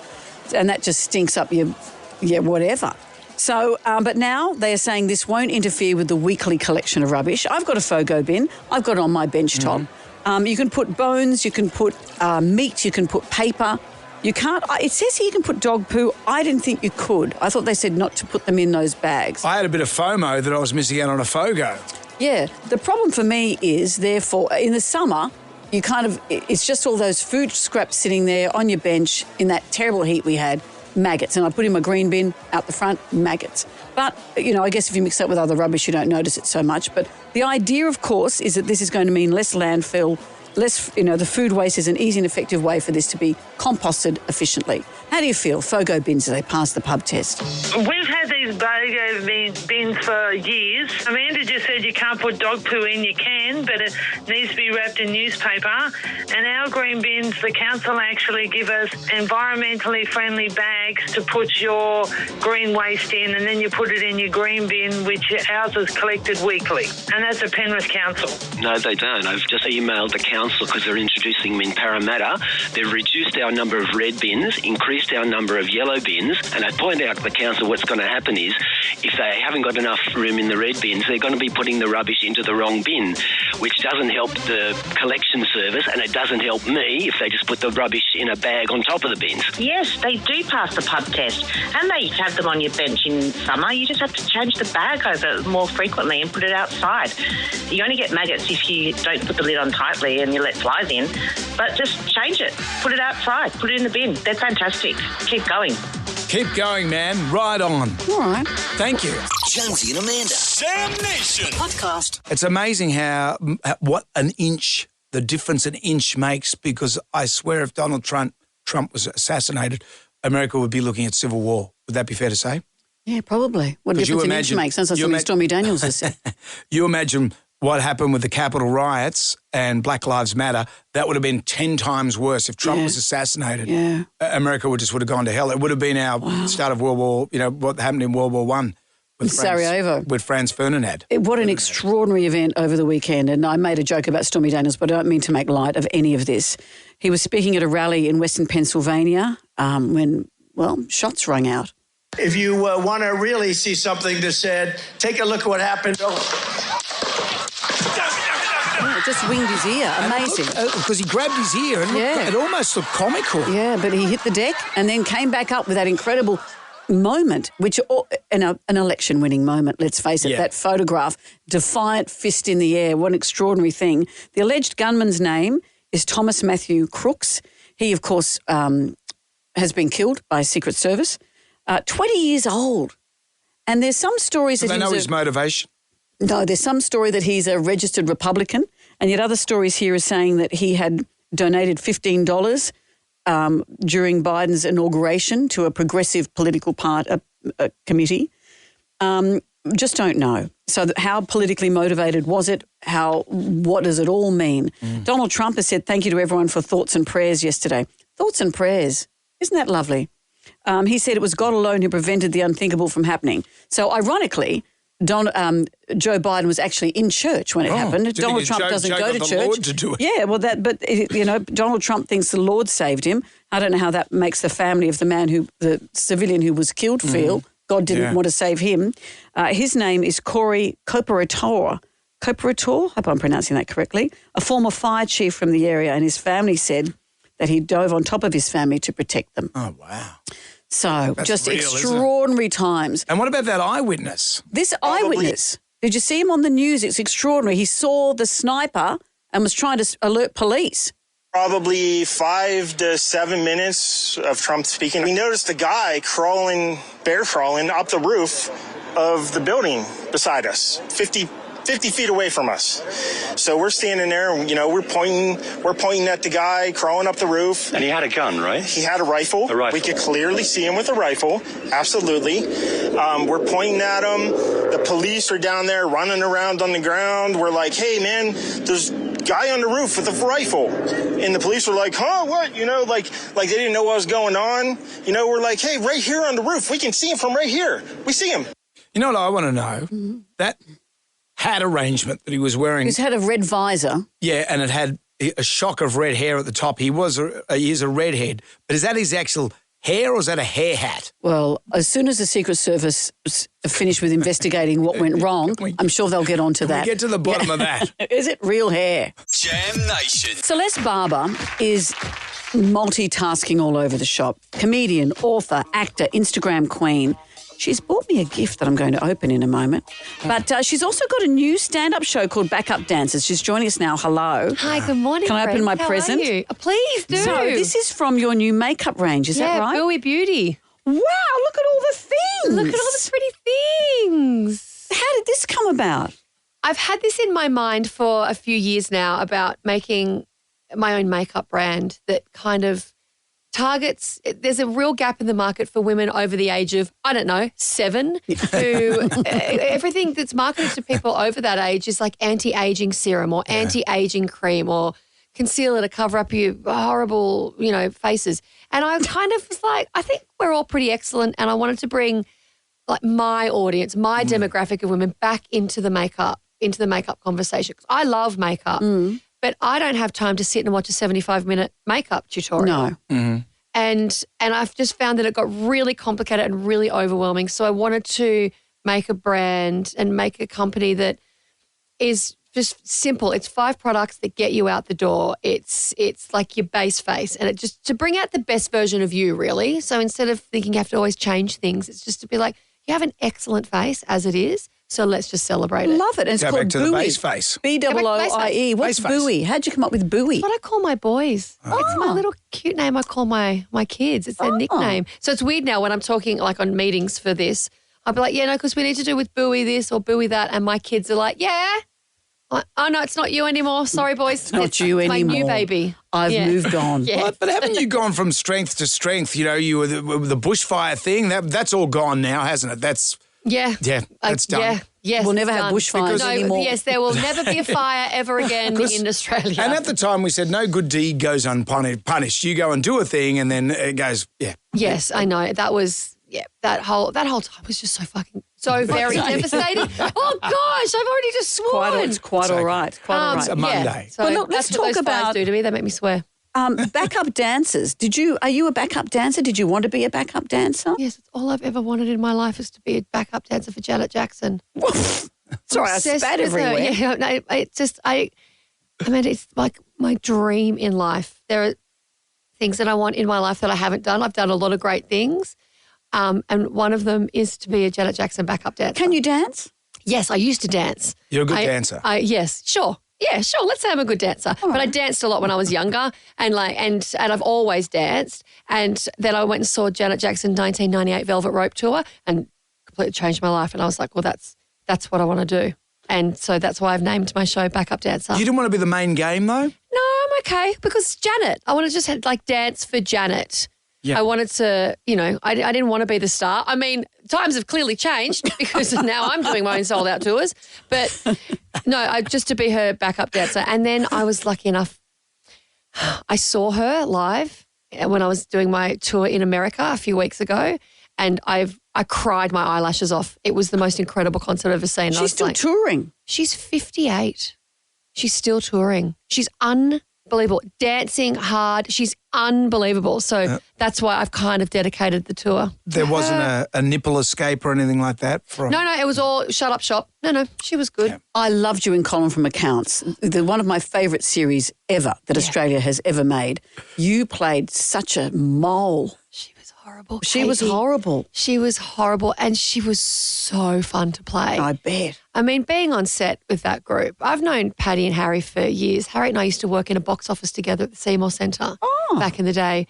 S2: and that just stinks up your whatever. So, but now they are saying this won't interfere with the weekly collection of rubbish. I've got a Fogo bin. I've got it on my bench top. You can put bones, you can put meat, you can put paper. You can't. It says here you can put dog poo. I didn't think you could. I thought they said not to put them in those bags.
S1: I had a bit of FOMO that I was missing out on a Fogo.
S2: Yeah. The problem for me is, therefore, in the summer, it's just all those food scraps sitting there on your bench in that terrible heat we had. Maggots. And I put in my green bin out the front, maggots. But, I guess if you mix that with other rubbish, you don't notice it so much. But the idea, of course, is that this is going to mean less landfill, less, the food waste is an easy and effective way for this to be composted efficiently. How do you feel? Fogo bins, do they pass the pub test?
S13: We've had these Fogo bins for years. Amanda just said you can't put dog poo in. You can, but it needs to be wrapped in newspaper. And our green bins, the council actually give us environmentally friendly bags to put your green waste in, and then you put it in your green bin, which ours is collected weekly. And that's the Penrith Council.
S17: No, they don't. I've just emailed the council because they're introducing them in Parramatta. They've reduced our number of red bins, increased our number of yellow bins, and I point out to the council what's going to happen is if they haven't got enough room in the red bins, they're going to be putting the rubbish into the wrong bin, which doesn't help the collection service, and it doesn't help me if they just put the rubbish in a bag on top of the bins.
S18: Yes, they do pass the pub test, and they have them on your bench in summer. You just have to change the bag over more frequently and put it outside. You only get maggots if you don't put the lid on tightly and you let flies in, but just change it. Put it outside. Put it in the bin. They're fantastic. Keep going.
S1: Keep going, man. Right on.
S2: All right.
S1: Thank you.
S15: Jonesy and Amanda. Jam Nation.
S2: Podcast.
S1: It's amazing what the difference an inch makes, because I swear if Donald Trump was assassinated, America would be looking at civil war. Would that be fair to say?
S2: Yeah, probably. What difference an inch makes? Sounds like something Stormy Daniels has said.
S1: You imagine what happened with the Capitol riots and Black Lives Matter. That would have been 10 times worse if Trump was assassinated.
S2: Yeah.
S1: America would have gone to hell. It would have been our start of World War, what happened in World War I. With
S2: Sarajevo.
S1: With Franz Ferdinand.
S2: What an extraordinary event over the weekend. And I made a joke about Stormy Daniels, but I don't mean to make light of any of this. He was speaking at a rally in Western Pennsylvania when shots rang out.
S25: If you want to really see something that said, take a look at what happened.
S2: Yeah, just winged his ear. Amazing.
S1: Because he grabbed his ear and it almost looked comical.
S2: Yeah, but he hit the deck and then came back up with that incredible moment, which an election-winning moment, let's face it, that photograph, defiant fist in the air, what an extraordinary thing. The alleged gunman's name is Thomas Matthew Crooks. He, of course, has been killed by Secret Service, 20 years old. And there's some stories that
S1: they know his motivation?
S2: No, there's some story that he's a registered Republican, and yet other stories here are saying that he had donated $15 during Biden's inauguration to a progressive political committee. Just don't know. So how politically motivated was it? What does it all mean? Donald Trump has said thank you to everyone for thoughts and prayers yesterday. Thoughts and prayers. Isn't that lovely? He said it was God alone who prevented the unthinkable from happening. So ironically, Joe Biden was actually in church when it happened. Donald Trump doesn't go to church.
S1: Lord to do it.
S2: Yeah, well, Donald Trump thinks the Lord saved him. I don't know how that makes the family of the civilian who was killed feel. God didn't want to save him. His name is Corey Coperator. Coperator, hope I'm pronouncing that correctly, a former fire chief from the area, and his family said that he dove on top of his family to protect them.
S1: Oh, wow.
S2: So
S1: That's
S2: just
S1: real,
S2: extraordinary times.
S1: And what about that eyewitness?
S2: This eyewitness, did you see him on the news? It's extraordinary. He saw the sniper and was trying to alert police.
S4: Probably 5 to 7 minutes of Trump speaking. We noticed a guy bear crawling up the roof of the building beside us, 50 feet away from us. So we're standing there, we're pointing at the guy crawling up the roof.
S12: And he had a gun, right?
S4: He had a rifle. We could clearly see him with a rifle. Absolutely. We're pointing at him. The police are down there running around on the ground. We're like, hey, man, there's a guy on the roof with a rifle. And the police were like, huh, what? Like they didn't know what was going on. We're like, hey, right here on the roof. We can see him from right here. We see him.
S1: You know what I want to know? That hat arrangement that he was wearing.
S2: He's had a red visor.
S1: Yeah, and it had a shock of red hair at the top. He is a redhead. But is that his actual hair or is that a hair hat?
S2: Well, as soon as the Secret Service finished with investigating what went wrong, I'm sure they'll get onto that.
S1: We get to the bottom of that.
S2: Is it real hair?
S15: Jam Nation.
S2: Celeste Barber is multitasking all over the shop. Comedian, author, actor, Instagram queen. She's bought me a gift that I'm going to open in a moment. But she's also got a new stand-up show called Backup Dancers. She's joining us now. Hello.
S19: Hi, good morning,
S2: Can I open
S19: friends.
S2: my
S19: How
S2: present?
S19: Are you? Please do.
S2: So this is from your new makeup range, is that right?
S19: Yeah, Bowie Beauty.
S2: Wow, look at all the things.
S19: Look at all the pretty things.
S2: How did this come about?
S19: I've had this in my mind for a few years now about making my own makeup brand that kind of targets, there's a real gap in the market for women over the age of, 7, who everything that's marketed to people over that age is like anti-aging serum or anti-aging cream or concealer to cover up your horrible, faces. And I kind of was like, I think we're all pretty excellent, and I wanted to bring like my audience, my demographic of women back into the makeup conversation. 'Cause I love makeup. But I don't have time to sit and watch a 75-minute makeup tutorial.
S2: No.
S19: And I've just found that it got really complicated and really overwhelming. So I wanted to make a brand and make a company that is just simple. It's 5 products that get you out the door. It's like your base face, and it just to bring out the best version of you, really. So instead of thinking you have to always change things, it's just to be like, you have an excellent face as it is. So let's just celebrate it.
S2: Love it. It's
S1: Go
S2: called
S1: back to
S2: Bowie.
S1: the base face.
S2: B-O-O-I-E. What's
S1: Base face.
S2: Bowie? How'd you come up with Bowie?
S19: What I call my boys. It's my little cute name I call my kids. It's their nickname. So it's weird now when I'm talking like on meetings for this. I'll be like, because we need to do with Bowie this or Bowie that. And my kids are like, yeah. Like, oh, no, it's not you anymore. Sorry, boys.
S2: It's not you
S19: my
S2: anymore.
S19: new baby.
S2: I've moved on.
S19: Yeah.
S1: But haven't you gone from strength to strength? You were the bushfire thing. That's all gone now, hasn't it? That's that's done.
S19: Yeah. Yes,
S2: we'll never
S19: it's
S2: have
S19: done.
S2: bushfires anymore.
S19: Yes, there will never be a fire ever again in Australia.
S1: And at the time we said no good deed goes unpunished. You go and do a thing and then it goes,
S19: Yes, I know. That was, that whole time was just so very devastating. Oh, gosh, I've already just sworn.
S2: It's quite all right. Quite all right.
S1: It's a Monday.
S19: Yeah. So
S2: Well, look, let's
S19: that's what
S2: talk
S19: those fires
S2: about
S19: do to me. They make me swear.
S2: backup dancers. Are you a backup dancer? Did you want to be a backup dancer?
S19: Yes, it's all I've ever wanted in my life is to be a backup dancer for Janet Jackson.
S2: Sorry, I spat everywhere.
S19: Yeah, no, it's just, it's like my dream in life. There are things that I want in my life that I haven't done. I've done a lot of great things. And one of them is to be a Janet Jackson backup dancer.
S2: Can you dance?
S19: Yes, I used to dance.
S1: You're a good dancer.
S19: Yes, sure. Yeah, sure. Let's say I'm a good dancer. But I danced a lot when I was younger and I've always danced. And then I went and saw Janet Jackson 1998 Velvet Rope Tour and completely changed my life. And I was like, well, that's what I want to do. And so that's why I've named my show Backup Dancer.
S1: You didn't want to be the main game though?
S19: No, I'm okay because Janet. I want to just have, dance for Janet.
S1: Yeah.
S19: I wanted to, I didn't want to be the star. I mean, times have clearly changed because now I'm doing my own sold-out tours. But no, just to be her backup dancer. And then I was lucky enough, I saw her live when I was doing my tour in America a few weeks ago, and I cried my eyelashes off. It was the most incredible concert I've ever seen.
S2: She's still touring.
S19: She's 58. She's still touring. She's unbelievable. Dancing hard. She's unbelievable. So that's why I've kind of dedicated the tour.
S1: There wasn't a nipple escape or anything like that?
S19: No, it was all shut up shop. No, she was good. Yeah.
S2: I loved you in Column from Accounts. One of my favourite series ever that Australia has ever made. You played such a mole.
S19: She was horrible.
S2: She was horrible.
S19: She was horrible and she was so fun to play.
S2: I bet.
S19: I mean, being on set with that group, I've known Paddy and Harry for years. Harry and I used to work in a box office together at the Seymour Centre back in the day.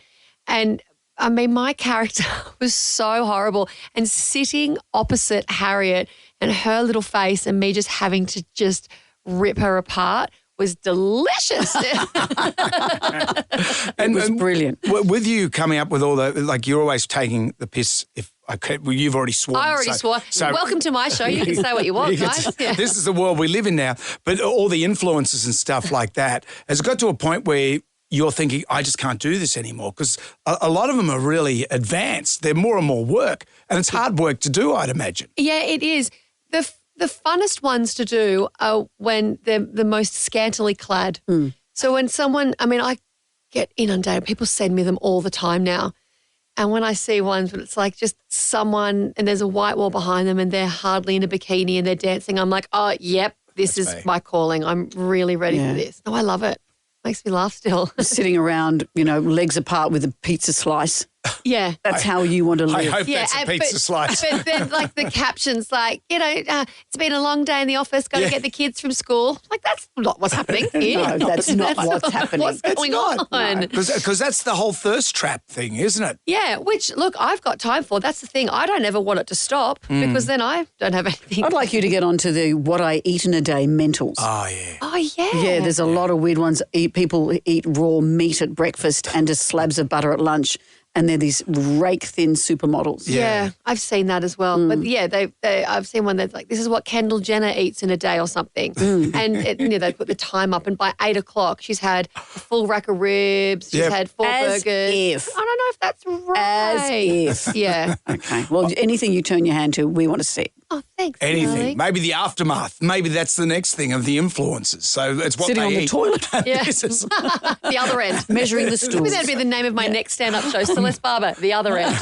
S19: And I mean, my character was so horrible. And sitting opposite Harriet and her little face and me just having to just rip her apart was delicious.
S2: It was brilliant.
S1: With you coming up with all the, you're always taking the piss if I could. Well, you've already sworn.
S19: I already swore. So, welcome to my show. You can say what you want, guys. Yeah.
S1: This is the world we live in now. But all the influences and stuff like that, has it got to a point where you're thinking, I just can't do this anymore? Because a lot of them are really advanced. They're more and more work. And it's hard work to do, I'd imagine.
S19: Yeah, it is. The funnest ones to do are when they're the most scantily clad. So when I get inundated. People send me them all the time now. And when I see ones, but it's like just someone and there's a white wall behind them and they're hardly in a bikini and they're dancing, I'm like, oh, yep, this is my calling. I'm really ready for this. No, I love it. Makes me laugh still.
S2: Sitting around, legs apart with a pizza slice.
S19: Yeah.
S2: That's how you want to live.
S1: I hope that's a pizza slice.
S19: But then the captions it's been a long day in the office, got to get the kids from school. That's not what's happening here.
S2: No, that's not what's happening.
S19: What's going on?
S1: Because that's the whole thirst trap thing, isn't it?
S19: Yeah, which, look, I've got time for. That's the thing. I don't ever want it to stop because then I don't have anything.
S2: I'd like you to get onto the what I eat in a day mentals.
S1: Oh, yeah.
S19: Oh, yeah.
S2: Yeah, there's a lot of weird ones. People eat raw meat at breakfast and just slabs of butter at lunch. And they're these rake-thin supermodels.
S19: Yeah, I've seen that as well. But yeah, I've seen one that's like, this is what Kendall Jenner eats in a day or something. And they put the time up, and by 8 o'clock, she's had a full rack of ribs. She's had 4 burgers.
S2: If.
S19: I don't know if that's right.
S2: As if.
S19: Yeah.
S2: Okay. Well, anything you turn your hand to, we want to see.
S19: Oh, thanks.
S1: Anything.
S19: Molly.
S1: Maybe the aftermath. Maybe that's the next thing of the influencers. So it's what
S2: Sitting
S1: they
S2: on the
S1: eat.
S2: toilet.
S19: Yeah. The other end.
S2: Measuring the stools.
S19: Maybe that'd be the name of my next stand-up show, Celeste Barber, the other end.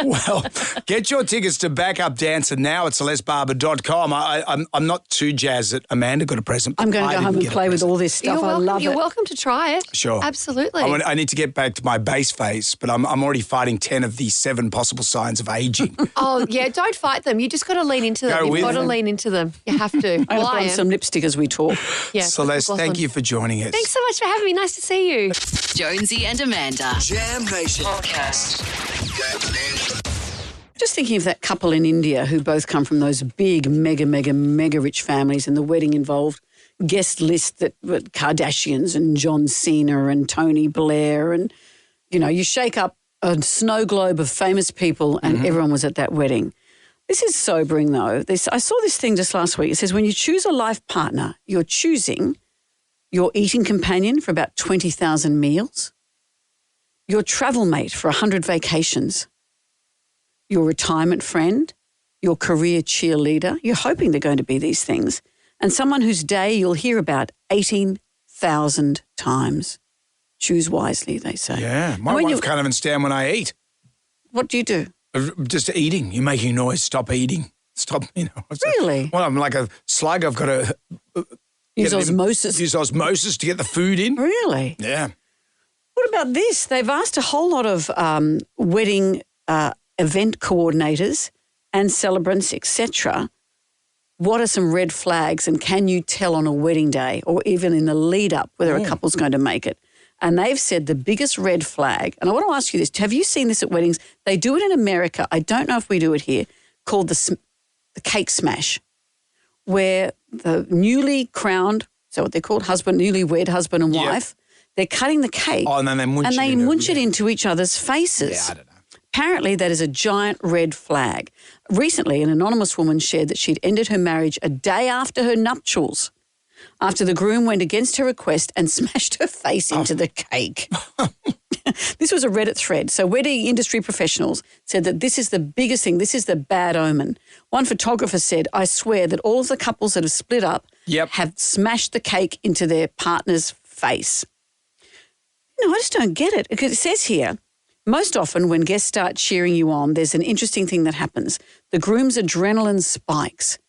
S1: Well, get your tickets to Backup Dancer now at celestebarber.com. I'm not too jazzed that Amanda got a present.
S2: I'm going to go home and play with all this stuff. I love it.
S19: You're welcome to try it.
S1: Sure.
S19: Absolutely.
S1: I need to get back to my base phase, but I'm already fighting 10 of the 7 possible signs of aging.
S19: Oh, yeah, don't fight them. You just got to lean into them. You've got to lean into them. You have to.
S2: I'm going to put on some lipstick as we talk.
S19: Yeah,
S1: Celeste, thank you for joining us.
S19: Thanks so much for having me. Nice to see you.
S6: Jonesy and Amanda.
S15: Jam Nation Podcast.
S2: Just thinking of that couple in India who both come from those big, mega rich families, and the wedding involved guest list that Kardashians and John Cena and Tony Blair, and you shake up a snow globe of famous people and everyone was at that wedding. This is sobering though. I saw this thing just last week. It says when you choose a life partner, you're choosing your eating companion for about 20,000 meals, your travel mate for 100 vacations, your retirement friend, your career cheerleader. You're hoping they're going to be these things. And someone whose day you'll hear about 18,000 times. Choose wisely, they say.
S1: Yeah, my wife can't even stand when I eat.
S2: What do you do?
S1: Just eating. You're making noise. Stop eating. Stop,
S2: Really?
S1: Well, I'm like a slug. I've got to...
S2: Use osmosis.
S1: Use osmosis to get the food in.
S2: Really?
S1: Yeah.
S2: What about this? They've asked a whole lot of wedding event coordinators and celebrants, etc., what are some red flags and can you tell on a wedding day or even in the lead up whether a couple's going to make it? And they've said the biggest red flag, and I want to ask you this, have you seen this at weddings? They do it in America. I don't know if we do it here, called the cake smash, where the newly crowned, so what they're called, newlywed husband and wife, they're cutting the cake.
S1: Oh, and then they munch
S2: it into each other's faces.
S1: Yeah, I don't know.
S2: Apparently, that is a giant red flag. Recently, an anonymous woman shared that she'd ended her marriage a day after her nuptials, after the groom went against her request and smashed her face into the cake. This was a Reddit thread. So wedding industry professionals said that this is the biggest thing. This is the bad omen. One photographer said, I swear that all of the couples that have split up have smashed the cake into their partner's face. I just don't get it. Because it says here, most often when guests start cheering you on, there's an interesting thing that happens. The groom's adrenaline spikes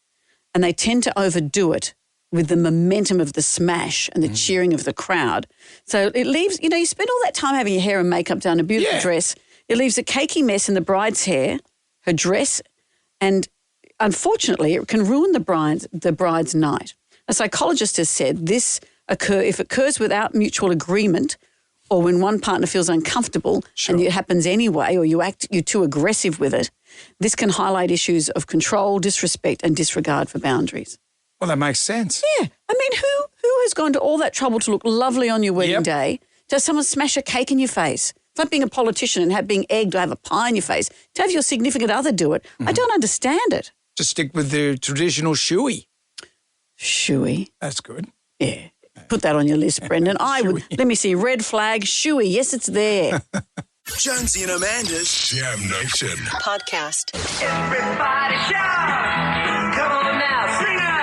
S2: and they tend to overdo it with the momentum of the smash and the cheering of the crowd. So it leaves, you spend all that time having your hair and makeup done, a beautiful dress. It leaves a cakey mess in the bride's hair, her dress, and unfortunately it can ruin the bride's night. A psychologist has said if it occurs without mutual agreement, or when one partner feels uncomfortable and it happens anyway, or you're too aggressive with it, this can highlight issues of control, disrespect and disregard for boundaries.
S1: Well, that makes sense.
S2: Yeah. I mean, who has gone to all that trouble to look lovely on your wedding day? Does someone smash a cake in your face? It's like being a politician and being egged or have a pie in your face. To have your significant other do it, I don't understand it.
S1: Just stick with the traditional shoey.
S2: Shoey.
S1: That's good.
S2: Yeah. Put that on your list, Brendan. Let me see, red flag, shoey. Yes, it's there.
S15: Jonesy and Amanda's Jam Nation
S12: podcast.
S15: Everybody shout! Come on now, sing out!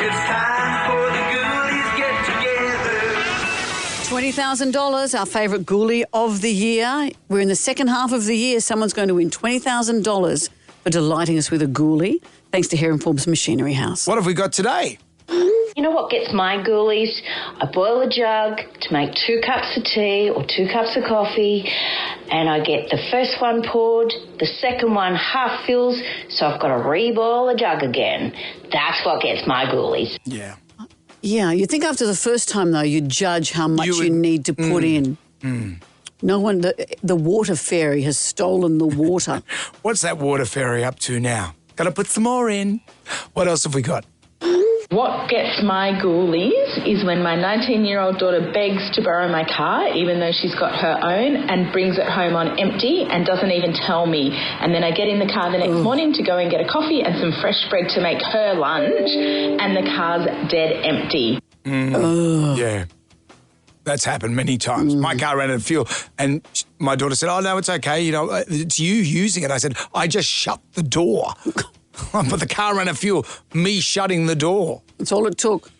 S15: It's time for the Ghoulies get together.
S2: $20,000, our favourite ghoulie of the year. We're in the second half of the year. Someone's going to win $20,000 for delighting us with a ghoulie, thanks to Hair and Forbes Machinery House.
S1: What have we got today?
S14: You know what gets my ghoulies? I boil a jug to make 2 cups of tea or 2 cups of coffee, and I get the first one poured, the second one half fills, so I've got to reboil the jug again. That's what gets my ghoulies.
S1: Yeah.
S2: Yeah, you'd think after the first time, though, you'd judge how much you need to put in. No one, the water fairy has stolen the water.
S1: What's that water fairy up to now? Got to put some more in. What else have we got?
S21: What gets my ghoulies is when my 19-year-old daughter begs to borrow my car, even though she's got her own, and brings it home on empty and doesn't even tell me. And then I get in the car the next morning to go and get a coffee and some fresh bread to make her lunch, and the car's dead empty.
S1: Yeah. That's happened many times. My car ran out of fuel and my daughter said, oh, no, it's okay. It's you using it. I said, I just shut the door. But the car ran out of fuel, me shutting the door.
S2: That's all it took.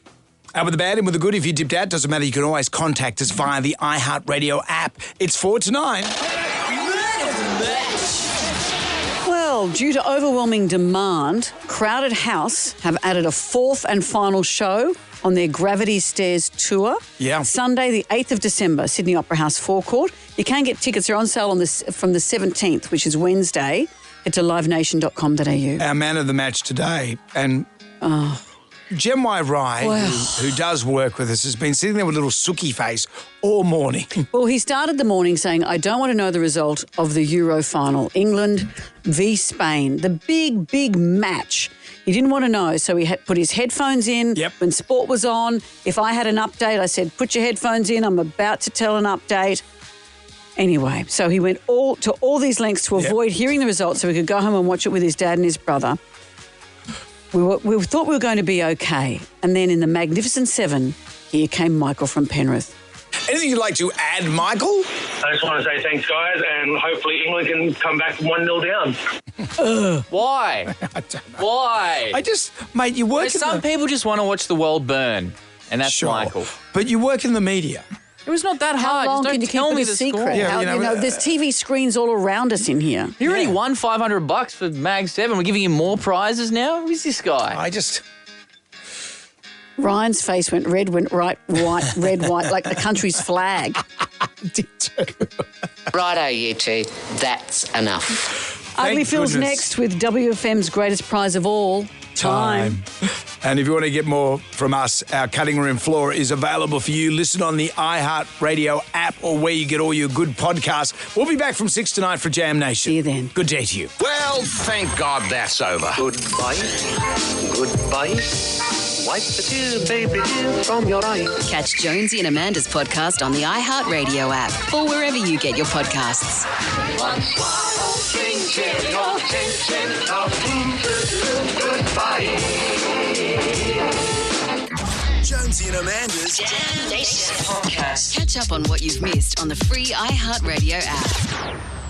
S1: Out with the bad, in with the good. If you dipped out, doesn't matter. You can always contact us via the iHeartRadio app. It's 4 to 9.
S2: Well, due to overwhelming demand, Crowded House have added a 4th and final show on their Gravity Stairs tour.
S1: Yeah.
S2: Sunday, the 8th of December, Sydney Opera House forecourt. You can get tickets. They're on sale from the 17th, which is Wednesday. Head to livenation.com.au.
S1: Our man of the match today, and Jem Rai, who does work with us, has been sitting there with a little sooky face all morning.
S2: Well, he started the morning saying, I don't want to know the result of the Euro final, England v Spain, the big, big match. He didn't want to know, so he put his headphones in when sport was on. If I had an update, I said, put your headphones in, I'm about to tell an update. Anyway, so he went to all these lengths to avoid hearing the results so he could go home and watch it with his dad and his brother. We thought we were going to be okay. And then in the Magnificent Seven, here came Michael from Penrith.
S1: Anything you'd like to add, Michael?
S3: I just want to say thanks, guys, and hopefully England can come back from 1-0 down.
S11: Why?
S1: I don't know.
S11: Why?
S1: Mate, you work
S11: Some people just want to watch the world burn, and that's Michael.
S1: But you work in the media.
S11: It was not that
S2: How
S11: hard.
S2: long
S11: Just
S2: can
S11: don't
S2: you
S11: tell
S2: keep
S11: me
S2: it a
S11: the
S2: secret?
S11: score.
S1: Yeah,
S2: there's TV screens all around us in here.
S11: He already won $500 for Mag 7. We're giving him more prizes now? Who's this guy?
S2: Ryan's face went red, went right, white, red, white, like the country's flag.
S1: Did too.
S7: Righto, you two. That's enough.
S2: Ugly Phil's next with WFM's greatest prize of all time.
S1: And if you want to get more from us, our cutting room floor is available for you. Listen on the iHeartRadio app or where you get all your good podcasts. We'll be back from 6 tonight for Jam Nation.
S2: See you then.
S1: Good day to you.
S16: Well, thank God that's over.
S17: Goodbye. Goodbye. Wipe the tears, baby, tears from your eyes.
S6: Catch Jonesy and Amanda's podcast on the iHeartRadio app or wherever you get your podcasts.
S15: Jonesy and Amanda's
S6: Jam Nation podcast. Catch up on what you've missed on the free iHeartRadio app.